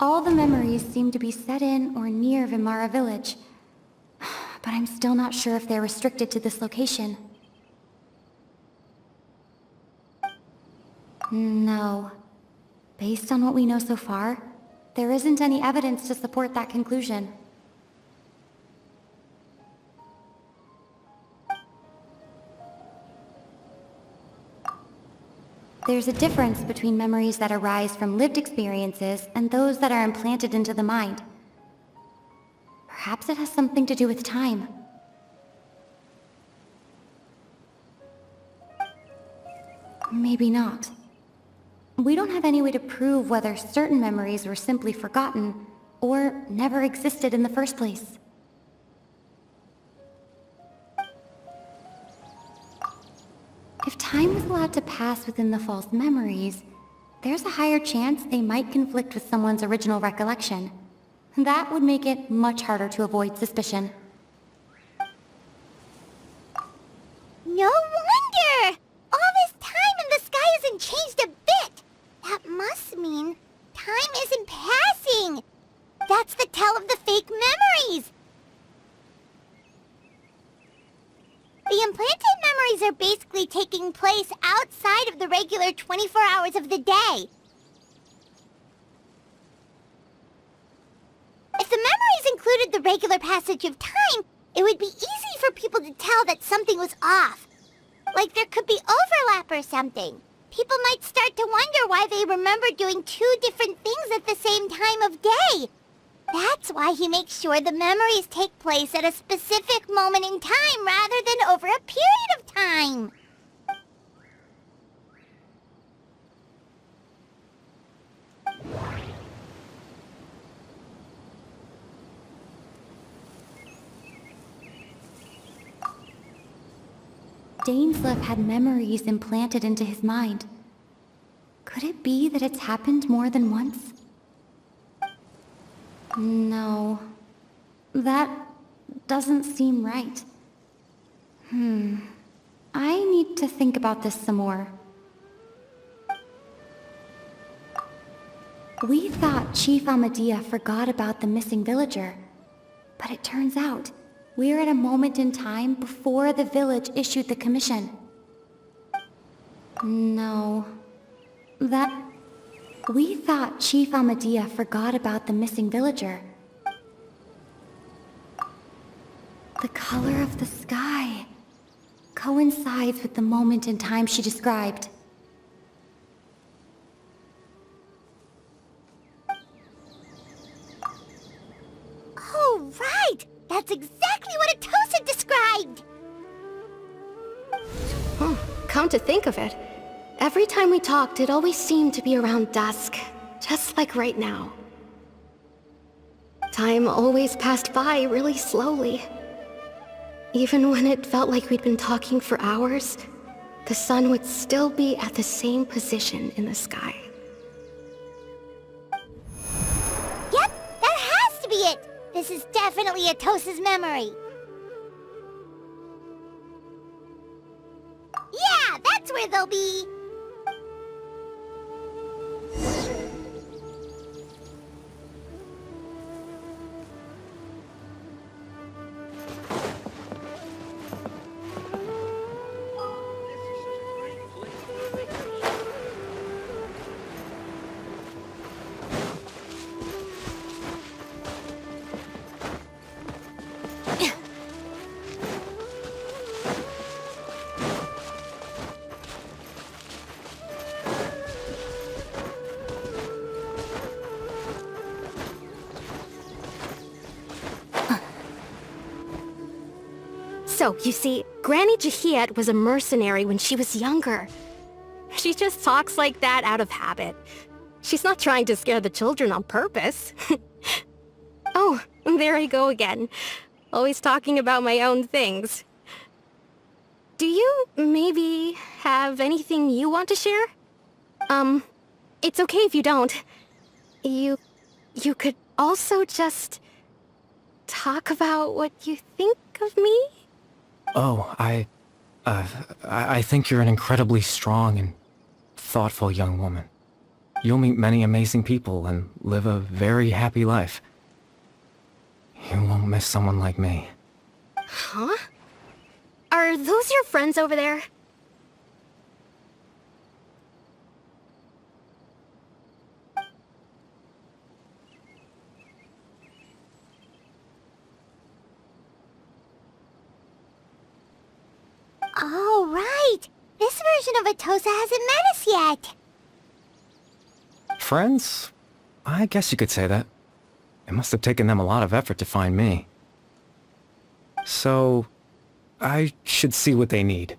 All the memories seem to be set in or near Vimara Village. But I'm still not sure if they're restricted to this location. No. Based on what we know so far, there isn't any evidence to support that conclusion. There's a difference between memories that arise from lived experiences and those that are implanted into the mind. Perhaps it has something to do with time. Maybe not. We don't have any way to prove whether certain memories were simply forgotten or never existed in the first place. If time was allowed to pass within the false memories, there's a higher chance they might conflict with someone's original recollection. That would make it much harder to avoid suspicion. No wonder! All this time and the sky hasn't changed a bit! That must mean time isn't passing! That's the tell of the fake memories! The implanted memories are basically taking place outside of the regular 24 hours of the day. If the memories included the regular passage of time, it would be easy for people to tell that something was off. Like there could be overlap or something. People might start to wonder why they remember doing two different things at the same time of day. That's why he makes sure the memories take place at a specific moment in time rather than over a period of time. Dainsleif had memories implanted into his mind. Could it be that it's happened more than once? No. That doesn't seem right. I need to think about this some more. We thought Chief Amadea forgot about the missing villager. But it turns out, we're at a moment in time before the village issued the commission. No. We thought Chief Amadea forgot about the missing villager. The color of the sky coincides with the moment in time she described. Oh, right! That's exactly what Atosa described! Come to think of it, every time we talked, it always seemed to be around dusk, just like right now. Time always passed by really slowly. Even when it felt like we'd been talking for hours, the sun would still be at the same position in the sky. Yep, that has to be it! This is definitely Atosa's memory. that's where they'll be. So, you see, Granny Jahiet was a mercenary when she was younger. She just talks like that out of habit. She's not trying to scare the children on purpose. Oh, there I go again. Always talking about my own things. Do you maybe have anything you want to share? It's okay if you don't. You could also just talk about what you think of me? Oh, I think you're an incredibly strong and thoughtful young woman. You'll meet many amazing people and live a very happy life. You won't miss someone like me. Huh? Are those your friends over there? Oh, right! This version of Atosa hasn't met us yet! Friends? I guess you could say that. It must have taken them a lot of effort to find me. So, I should see what they need.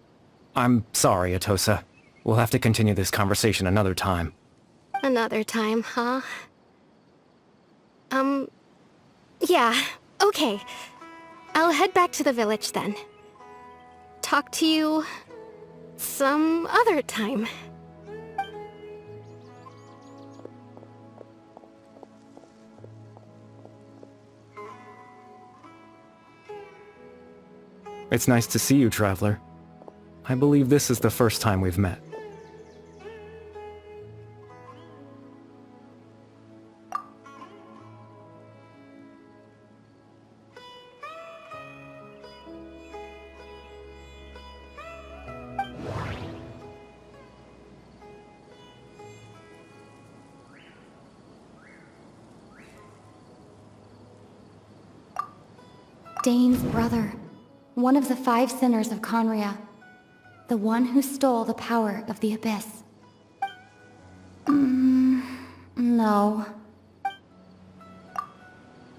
I'm sorry, Atosa. We'll have to continue this conversation another time. Another time, huh? Yeah, okay. I'll head back to the village then. Talk to you some other time. It's nice to see you, Traveler. I believe this is the first time we've met. Dane's brother. One of the 5 sinners of Khaenri'ah. The one who stole the power of the Abyss. No.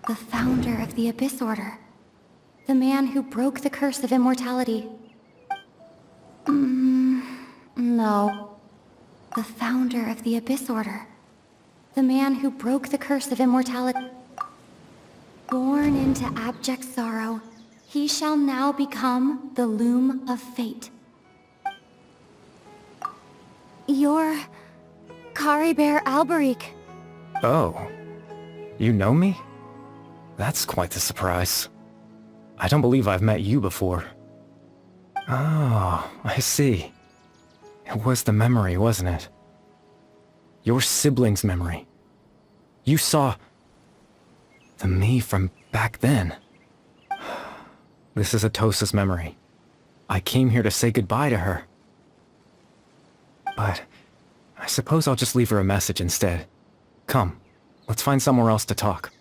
The founder of the Abyss Order. The man who broke the curse of immortality. No. The founder of the Abyss Order. The man who broke the curse of immortality. Born into abject sorrow, he shall now become the Loom of Fate. You're Caribert Alberic. Oh. You know me? That's quite the surprise. I don't believe I've met you before. Oh, I see. It was the memory, wasn't it? Your sibling's memory. You saw... the me from back then. This is Atosa's memory. I came here to say goodbye to her. But I suppose I'll just leave her a message instead. Come, let's find somewhere else to talk.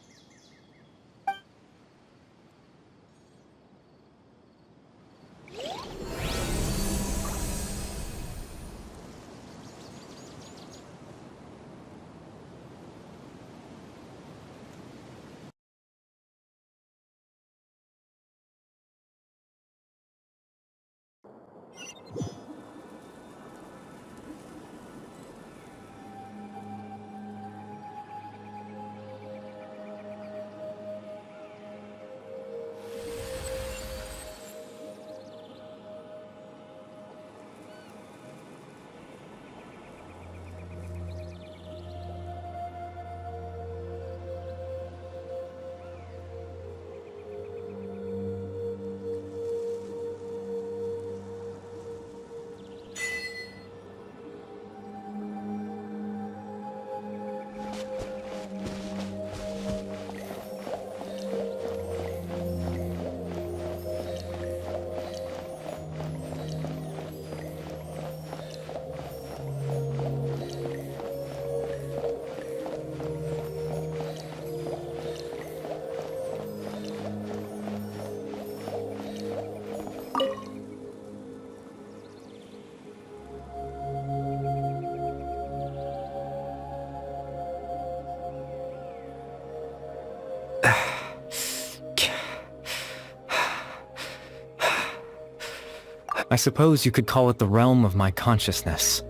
I suppose you could call it the realm of my consciousness.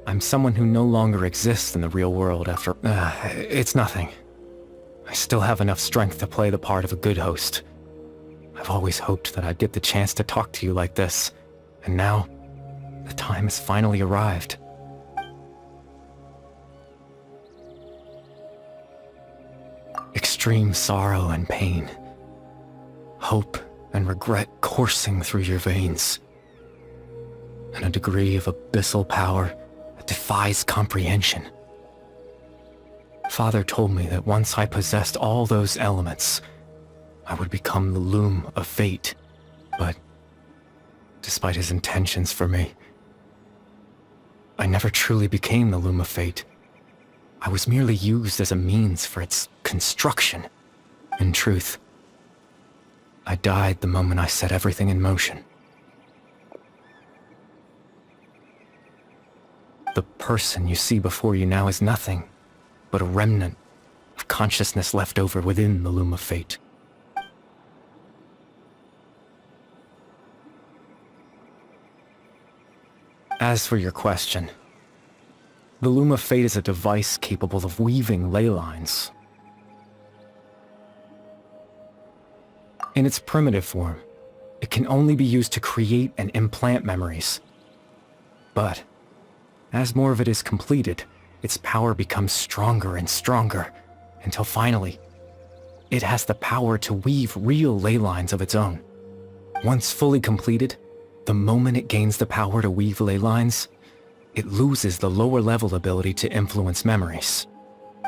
I'm someone who no longer exists in the real world after... it's nothing. I still have enough strength to play the part of a good host. I've always hoped that I'd get the chance to talk to you like this, and now, the time has finally arrived. Extreme sorrow and pain. Hope and regret coursing through your veins. And a degree of abyssal power that defies comprehension. Father told me that once I possessed all those elements, I would become the Loom of Fate. But, despite his intentions for me, I never truly became the Loom of Fate. I was merely used as a means for its construction. In truth, I died the moment I set everything in motion. The person you see before you now is nothing but a remnant of consciousness left over within the Loom of Fate. As for your question, the Loom of Fate is a device capable of weaving ley lines. In its primitive form, it can only be used to create and implant memories. But, as more of it is completed, its power becomes stronger and stronger, until finally, it has the power to weave real ley lines of its own. Once fully completed, the moment it gains the power to weave ley lines, it loses the lower-level ability to influence memories.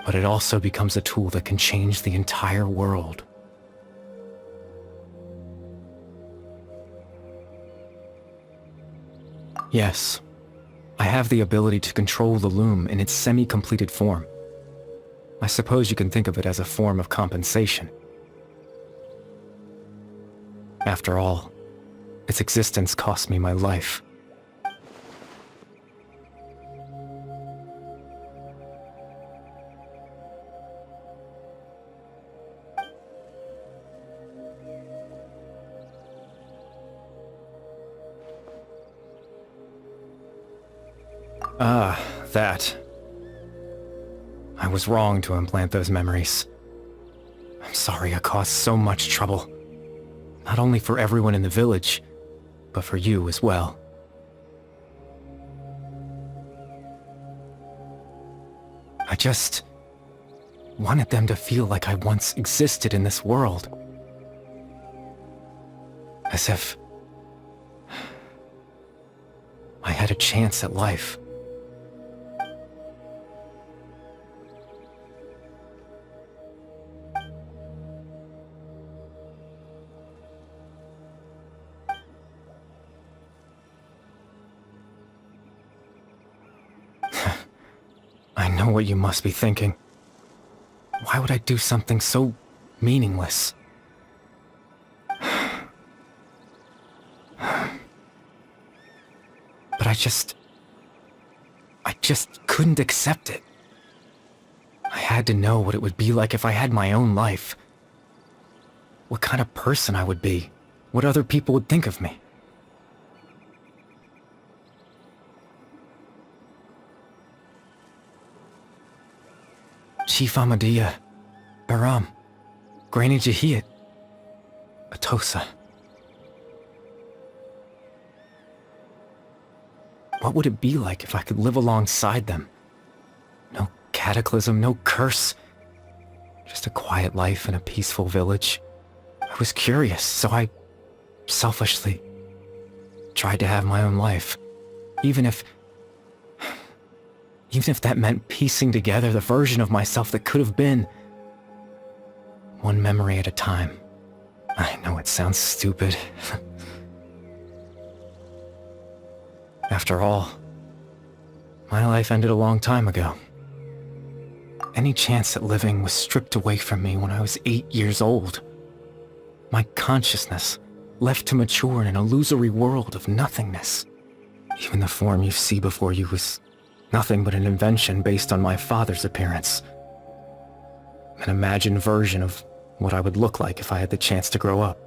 But it also becomes a tool that can change the entire world. Yes, I have the ability to control the loom in its semi-completed form. I suppose you can think of it as a form of compensation. After all, its existence cost me my life. That. I was wrong to implant those memories. I'm sorry I caused so much trouble. Not only for everyone in the village, but for you as well. I just wanted them to feel like I once existed in this world. As if I had a chance at life. I know what you must be thinking. Why would I do something so meaningless? But I just couldn't accept it. I had to know what it would be like if I had my own life. What kind of person I would be. What other people would think of me. Chief Ahmadiyya, Bahram, Granny Jahiyat, Atosa. What would it be like if I could live alongside them? No cataclysm, no curse. Just a quiet life in a peaceful village. I was curious, so I selfishly tried to have my own life. Even if that meant piecing together the version of myself that could have been. One memory at a time. I know it sounds stupid. After all, my life ended a long time ago. Any chance at living was stripped away from me when I was 8 years old. My consciousness left to mature in an illusory world of nothingness. Even the form you see before you was nothing but an invention based on my father's appearance. An imagined version of what I would look like if I had the chance to grow up.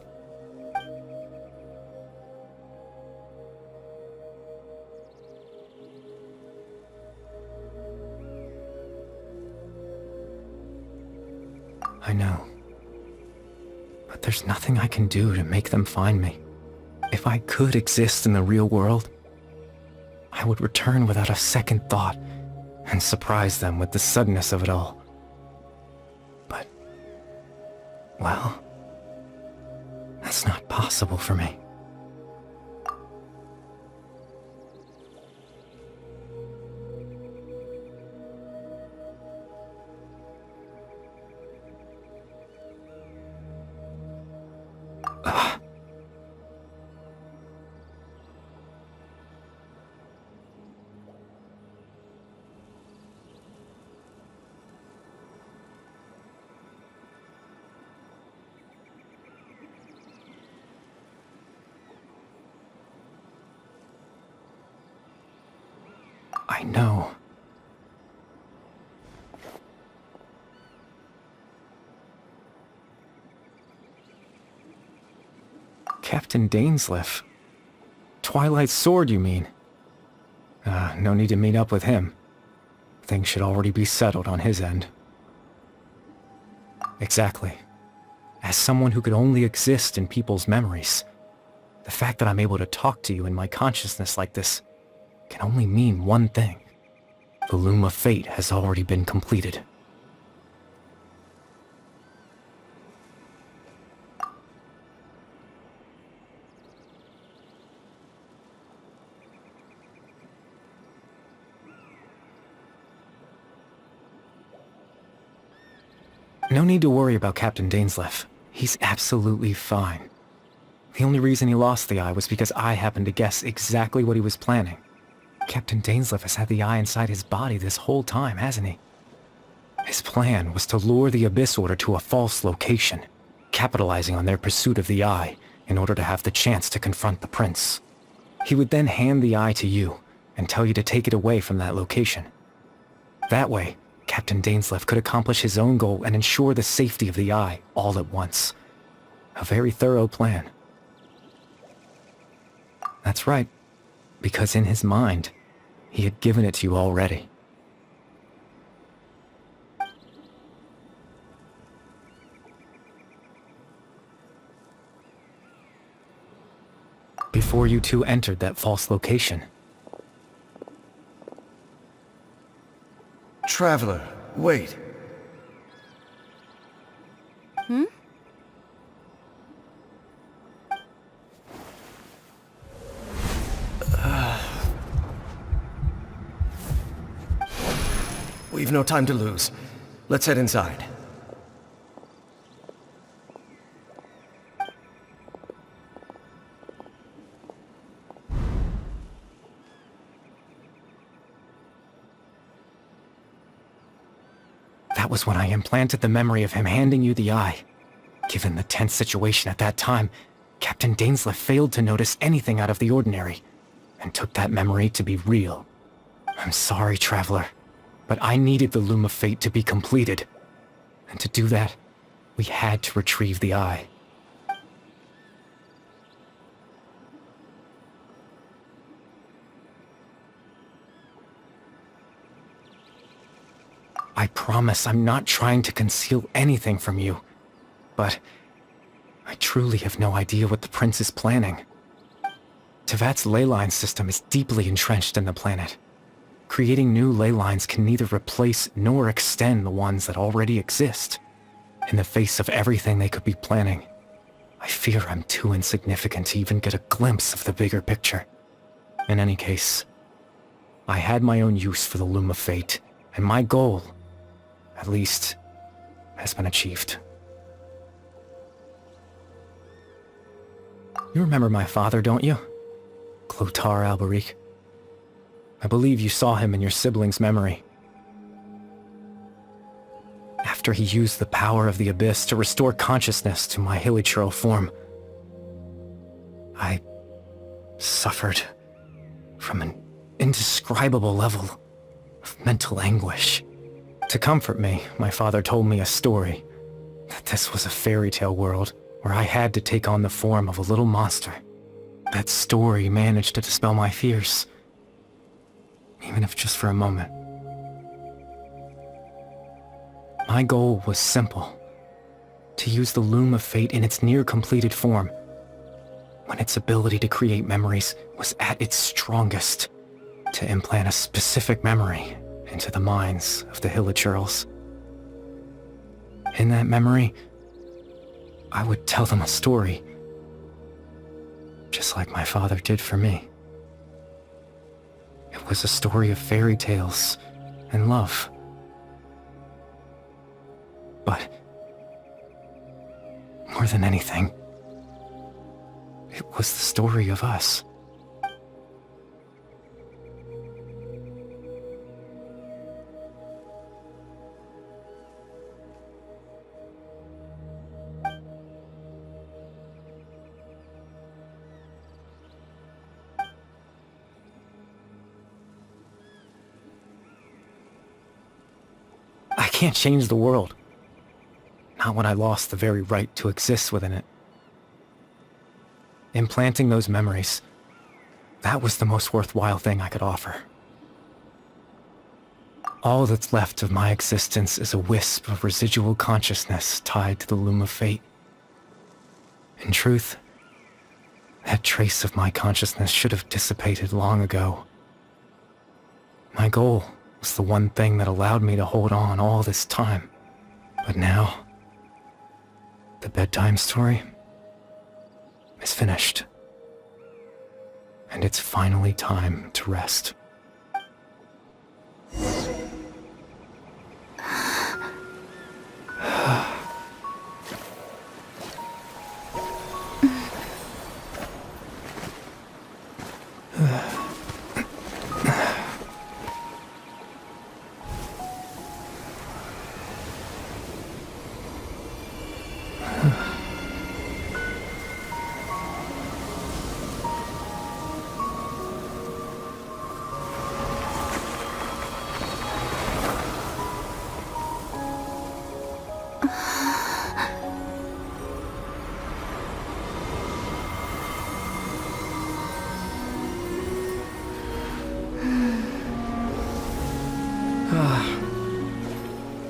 I know. But there's nothing I can do to make them find me. If I could exist in the real world, I would return without a second thought and surprise them with the suddenness of it all. But, well, that's not possible for me. I know. Captain Dainsleif. Twilight's sword, you mean? No need to meet up with him. Things should already be settled on his end. Exactly. As someone who could only exist in people's memories, the fact that I'm able to talk to you in my consciousness like this can only mean one thing. The Loom of Fate has already been completed. No need to worry about Captain Dainsleif. He's absolutely fine. The only reason he lost the eye was because I happened to guess exactly what he was planning. Captain Dainsleif has had the eye inside his body this whole time, hasn't he? His plan was to lure the Abyss Order to a false location, capitalizing on their pursuit of the eye in order to have the chance to confront the prince. He would then hand the eye to you and tell you to take it away from that location. That way, Captain Dainsleif could accomplish his own goal and ensure the safety of the eye all at once. A very thorough plan. That's right, because in his mind, he had given it to you already. Before you two entered that false location. Traveler, wait. We've no time to lose. Let's head inside. That was when I implanted the memory of him handing you the eye. Given the tense situation at that time, Captain Dainsleif failed to notice anything out of the ordinary, and took that memory to be real. I'm sorry, Traveler, but I needed the Loom of Fate to be completed. And to do that, we had to retrieve the eye. I promise I'm not trying to conceal anything from you, but I truly have no idea what the prince is planning. Tevat's ley line system is deeply entrenched in the planet. Creating new ley lines can neither replace nor extend the ones that already exist. In the face of everything they could be planning, I fear I'm too insignificant to even get a glimpse of the bigger picture. In any case, I had my own use for the Loom of Fate, and my goal, at least, has been achieved. You remember my father, don't you? Clotar Alberic. I believe you saw him in your sibling's memory. After he used the power of the Abyss to restore consciousness to my hilichurl form, I suffered from an indescribable level of mental anguish. To comfort me, my father told me a story, that this was a fairy tale world where I had to take on the form of a little monster. That story managed to dispel my fears, even if just for a moment. My goal was simple, to use the Loom of Fate in its near-completed form, when its ability to create memories was at its strongest, to implant a specific memory into the minds of the hilichurls. In that memory, I would tell them a story, just like my father did for me. It was a story of fairy tales and love. But more than anything, it was the story of us. I can't change the world. Not when I lost the very right to exist within it. Implanting those memories, that was the most worthwhile thing I could offer. All that's left of my existence is a wisp of residual consciousness tied to the Loom of Fate. In truth, that trace of my consciousness should have dissipated long ago. My goal was the one thing that allowed me to hold on all this time. But now, the bedtime story is finished. And it's finally time to rest.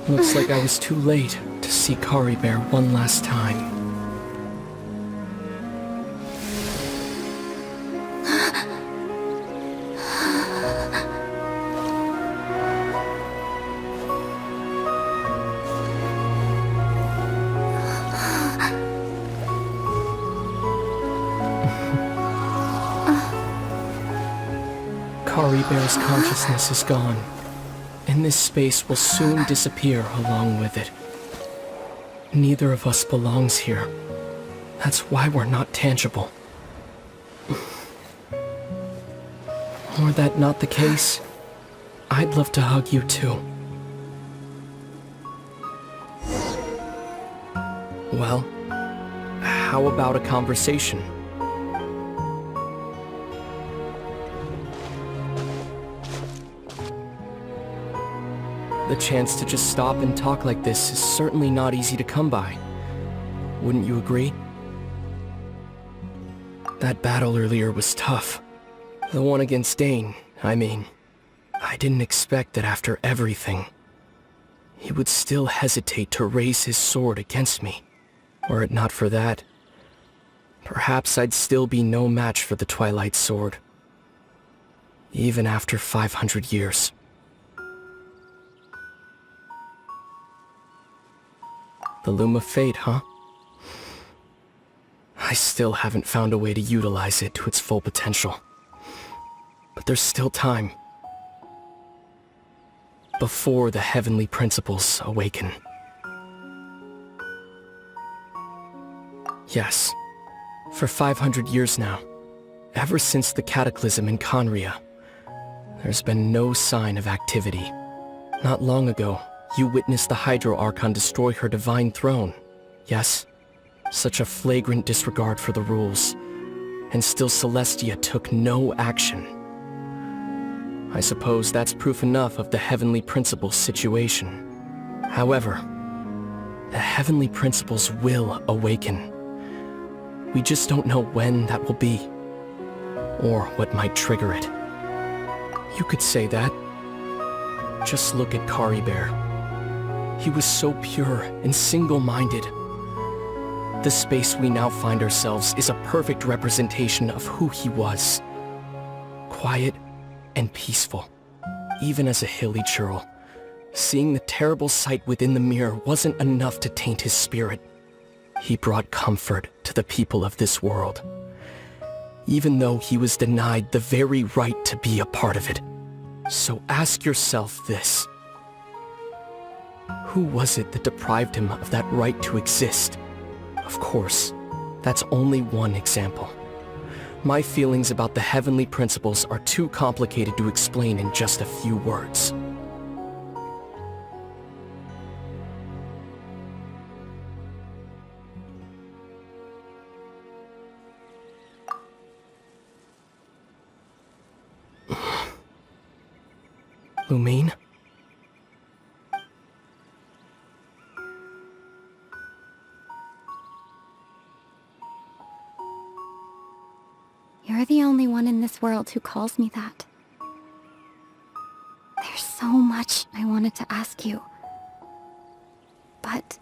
Looks like I was too late to see Caribert one last time. Caribert's consciousness is gone, and this space will soon disappear along with it. Neither of us belongs here. That's why we're not tangible. Were that not the case, I'd love to hug you too. Well, how about a conversation? The chance to just stop and talk like this is certainly not easy to come by. Wouldn't you agree? That battle earlier was tough. The one against Dain, I mean. I didn't expect that after everything, he would still hesitate to raise his sword against me. Were it not for that, perhaps I'd still be no match for the Twilight Sword. Even after 500 years. The Loom of Fate, huh? I still haven't found a way to utilize it to its full potential. But there's still time. Before the heavenly principles awaken. Yes, for 500 years now, ever since the cataclysm in Khaenri'ah, there's been no sign of activity. Not long ago, you witnessed the Hydro Archon destroy her divine throne. Yes, such a flagrant disregard for the rules. And still Celestia took no action. I suppose that's proof enough of the Heavenly Principles situation. However, the Heavenly Principles will awaken. We just don't know when that will be, or what might trigger it. You could say that. Just look at Caribert. He was so pure and single-minded. The space we now find ourselves is a perfect representation of who he was. Quiet and peaceful, even as a hilichurl. Seeing the terrible sight within the mirror wasn't enough to taint his spirit. He brought comfort to the people of this world, even though he was denied the very right to be a part of it. So ask yourself this. Who was it that deprived him of that right to exist? Of course, that's only one example. My feelings about the heavenly principles are too complicated to explain in just a few words. Lumine? You're the only one in this world who calls me that. There's so much I wanted to ask you. But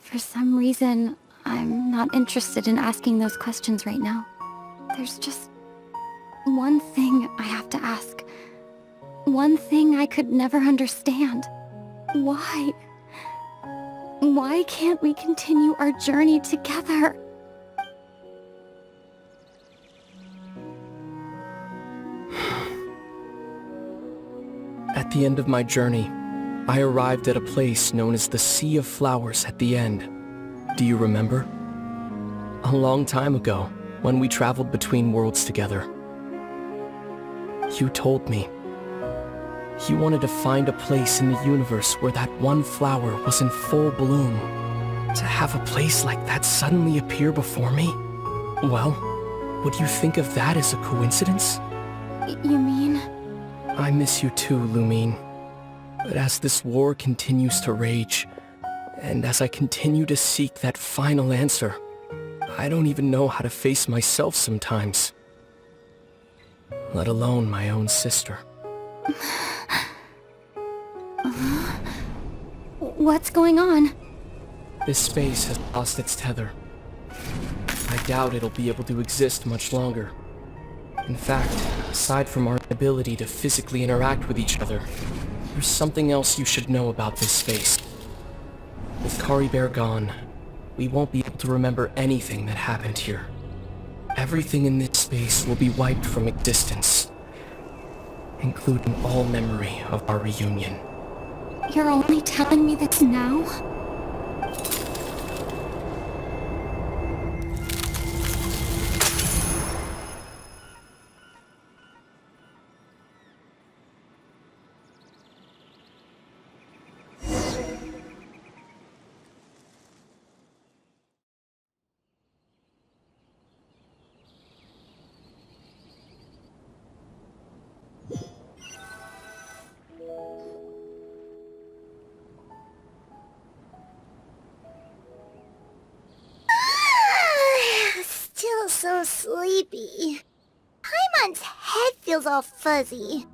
for some reason, I'm not interested in asking those questions right now. There's just one thing I have to ask. One thing I could never understand. Why? Why can't we continue our journey together? At the end of my journey, I arrived at a place known as the Sea of Flowers at the end. Do you remember? A long time ago, when we traveled between worlds together. You told me. You wanted to find a place in the universe where that one flower was in full bloom. To have a place like that suddenly appear before me? Well, would you think of that as a coincidence? You mean? I miss you too, Lumine. But as this war continues to rage, and as I continue to seek that final answer, I don't even know how to face myself sometimes. Let alone my own sister. What's going on? This space has lost its tether. I doubt it'll be able to exist much longer. In fact, aside from our ability to physically interact with each other, there's something else you should know about this space. With Caribert gone, we won't be able to remember anything that happened here. Everything in this space will be wiped from existence, including all memory of our reunion. You're only telling me this now? Still so sleepy. Paimon's head feels all fuzzy.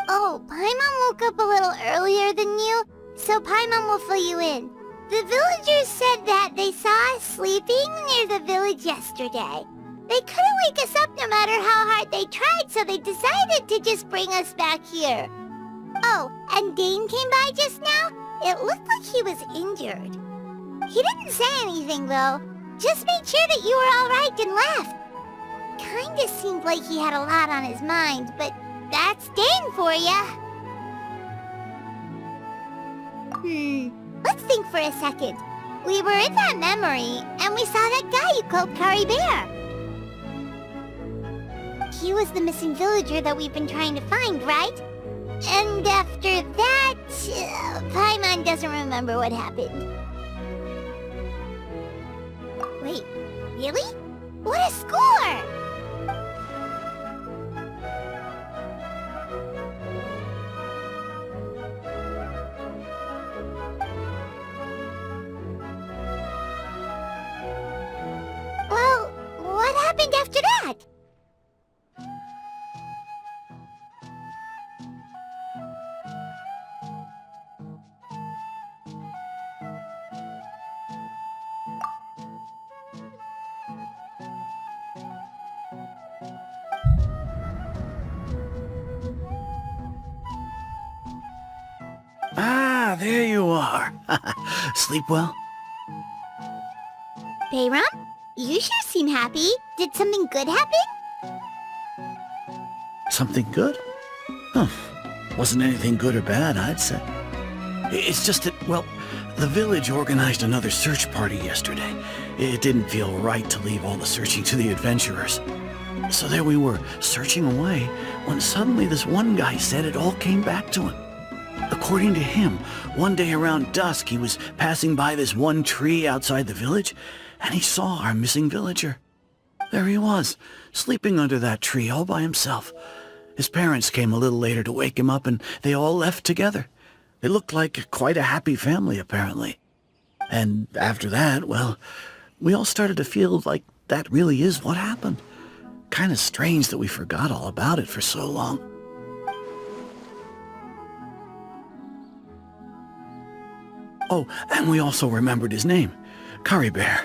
Oh, Paimon woke up a little earlier than you, so Paimon will fill you in. The villagers said that they saw us sleeping near the village yesterday. They couldn't wake us up no matter how hard they tried, so they decided to just bring us back here. Oh, and Dane came by just now. It looked like he was injured. He didn't say anything, though. Just made sure that you were alright and left. Kinda seemed like he had a lot on his mind, but that's Dane for ya. Let's think for a second. We were in that memory, and we saw that guy you called Caribert. He was the missing villager that we've been trying to find, right? And after that, Paimon doesn't remember what happened. Wait, really? What a score! Well, what happened after that? Ah, there you are. Sleep well? Bahram? You sure seem happy. Did something good happen? Something good? Huh. Wasn't anything good or bad, I'd say. It's just that, well, the village organized another search party yesterday. It didn't feel right to leave all the searching to the adventurers. So there we were, searching away, when suddenly this one guy said it all came back to him. According to him, one day around dusk he was passing by this one tree outside the village, and he saw our missing villager. There he was, sleeping under that tree all by himself. His parents came a little later to wake him up, and they all left together. They looked like quite a happy family, apparently. And after that, well, we all started to feel like that really is what happened. Kind of strange that we forgot all about it for so long. Oh, and we also remembered his name, Caribert.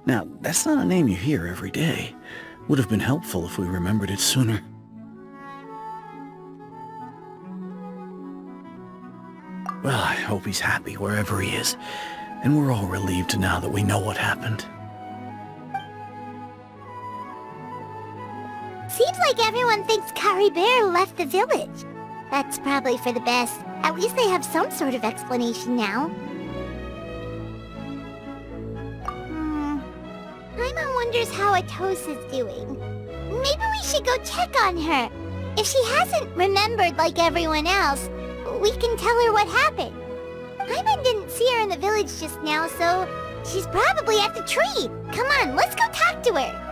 Now, that's not a name you hear every day. Would have been helpful if we remembered it sooner. Well, I hope he's happy wherever he is, and we're all relieved now that we know what happened. Seems like everyone thinks Caribert left the village. That's probably for the best. At least they have some sort of explanation now. Paimon wonders how Atosa's doing. Maybe we should go check on her. If she hasn't remembered like everyone else, we can tell her what happened. Paimon didn't see her in the village just now, so she's probably at the tree. Come on, let's go talk to her.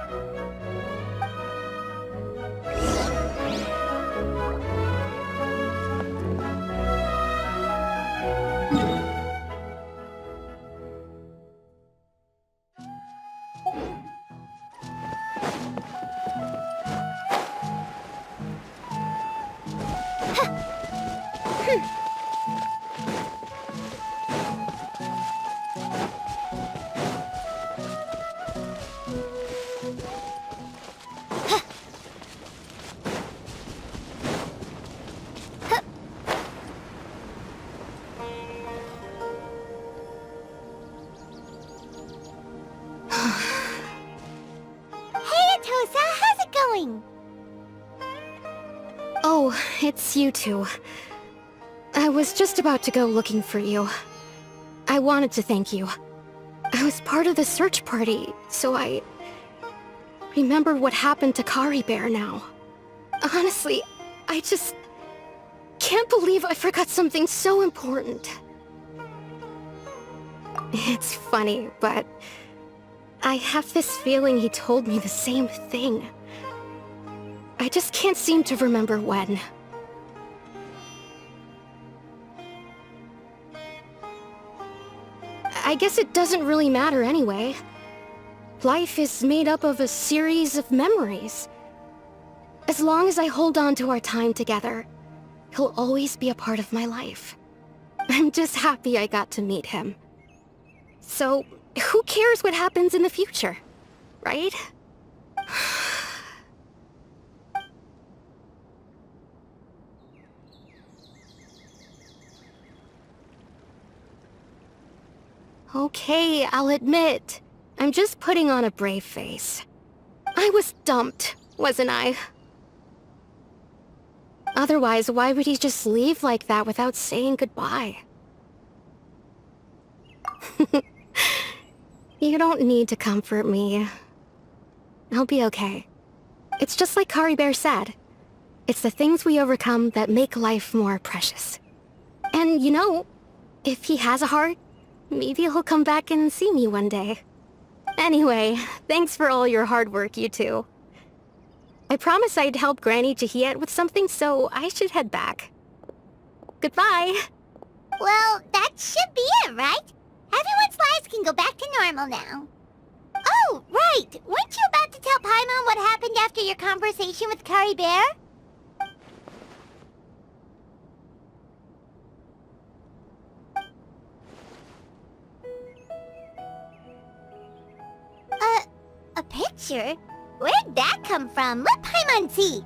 Oh, it's you two. I was just about to go looking for you. I wanted to thank you. I was part of the search party, so I remember what happened to Caribert now. Honestly, I just can't believe I forgot something so important. It's funny, but I have this feeling he told me the same thing. I just can't seem to remember when. I guess it doesn't really matter anyway. Life is made up of a series of memories. As long as I hold on to our time together, he'll always be a part of my life. I'm just happy I got to meet him. So, who cares what happens in the future, right? Okay, I'll admit, I'm just putting on a brave face. I was dumped, wasn't I? Otherwise, why would he just leave like that without saying goodbye? You don't need to comfort me. I'll be okay. It's just like Caribert said. It's the things we overcome that make life more precious. And you know, if he has a heart, maybe he'll come back and see me one day. Anyway, thanks for all your hard work, you two. I promised I'd help Granny Jahiet with something, so I should head back. Goodbye! Well, that should be it, right? Everyone's lives can go back to normal now. Oh, right! Weren't you about to tell Paimon what happened after your conversation with Caribert? A picture? Where'd that come from? Let Paimon see!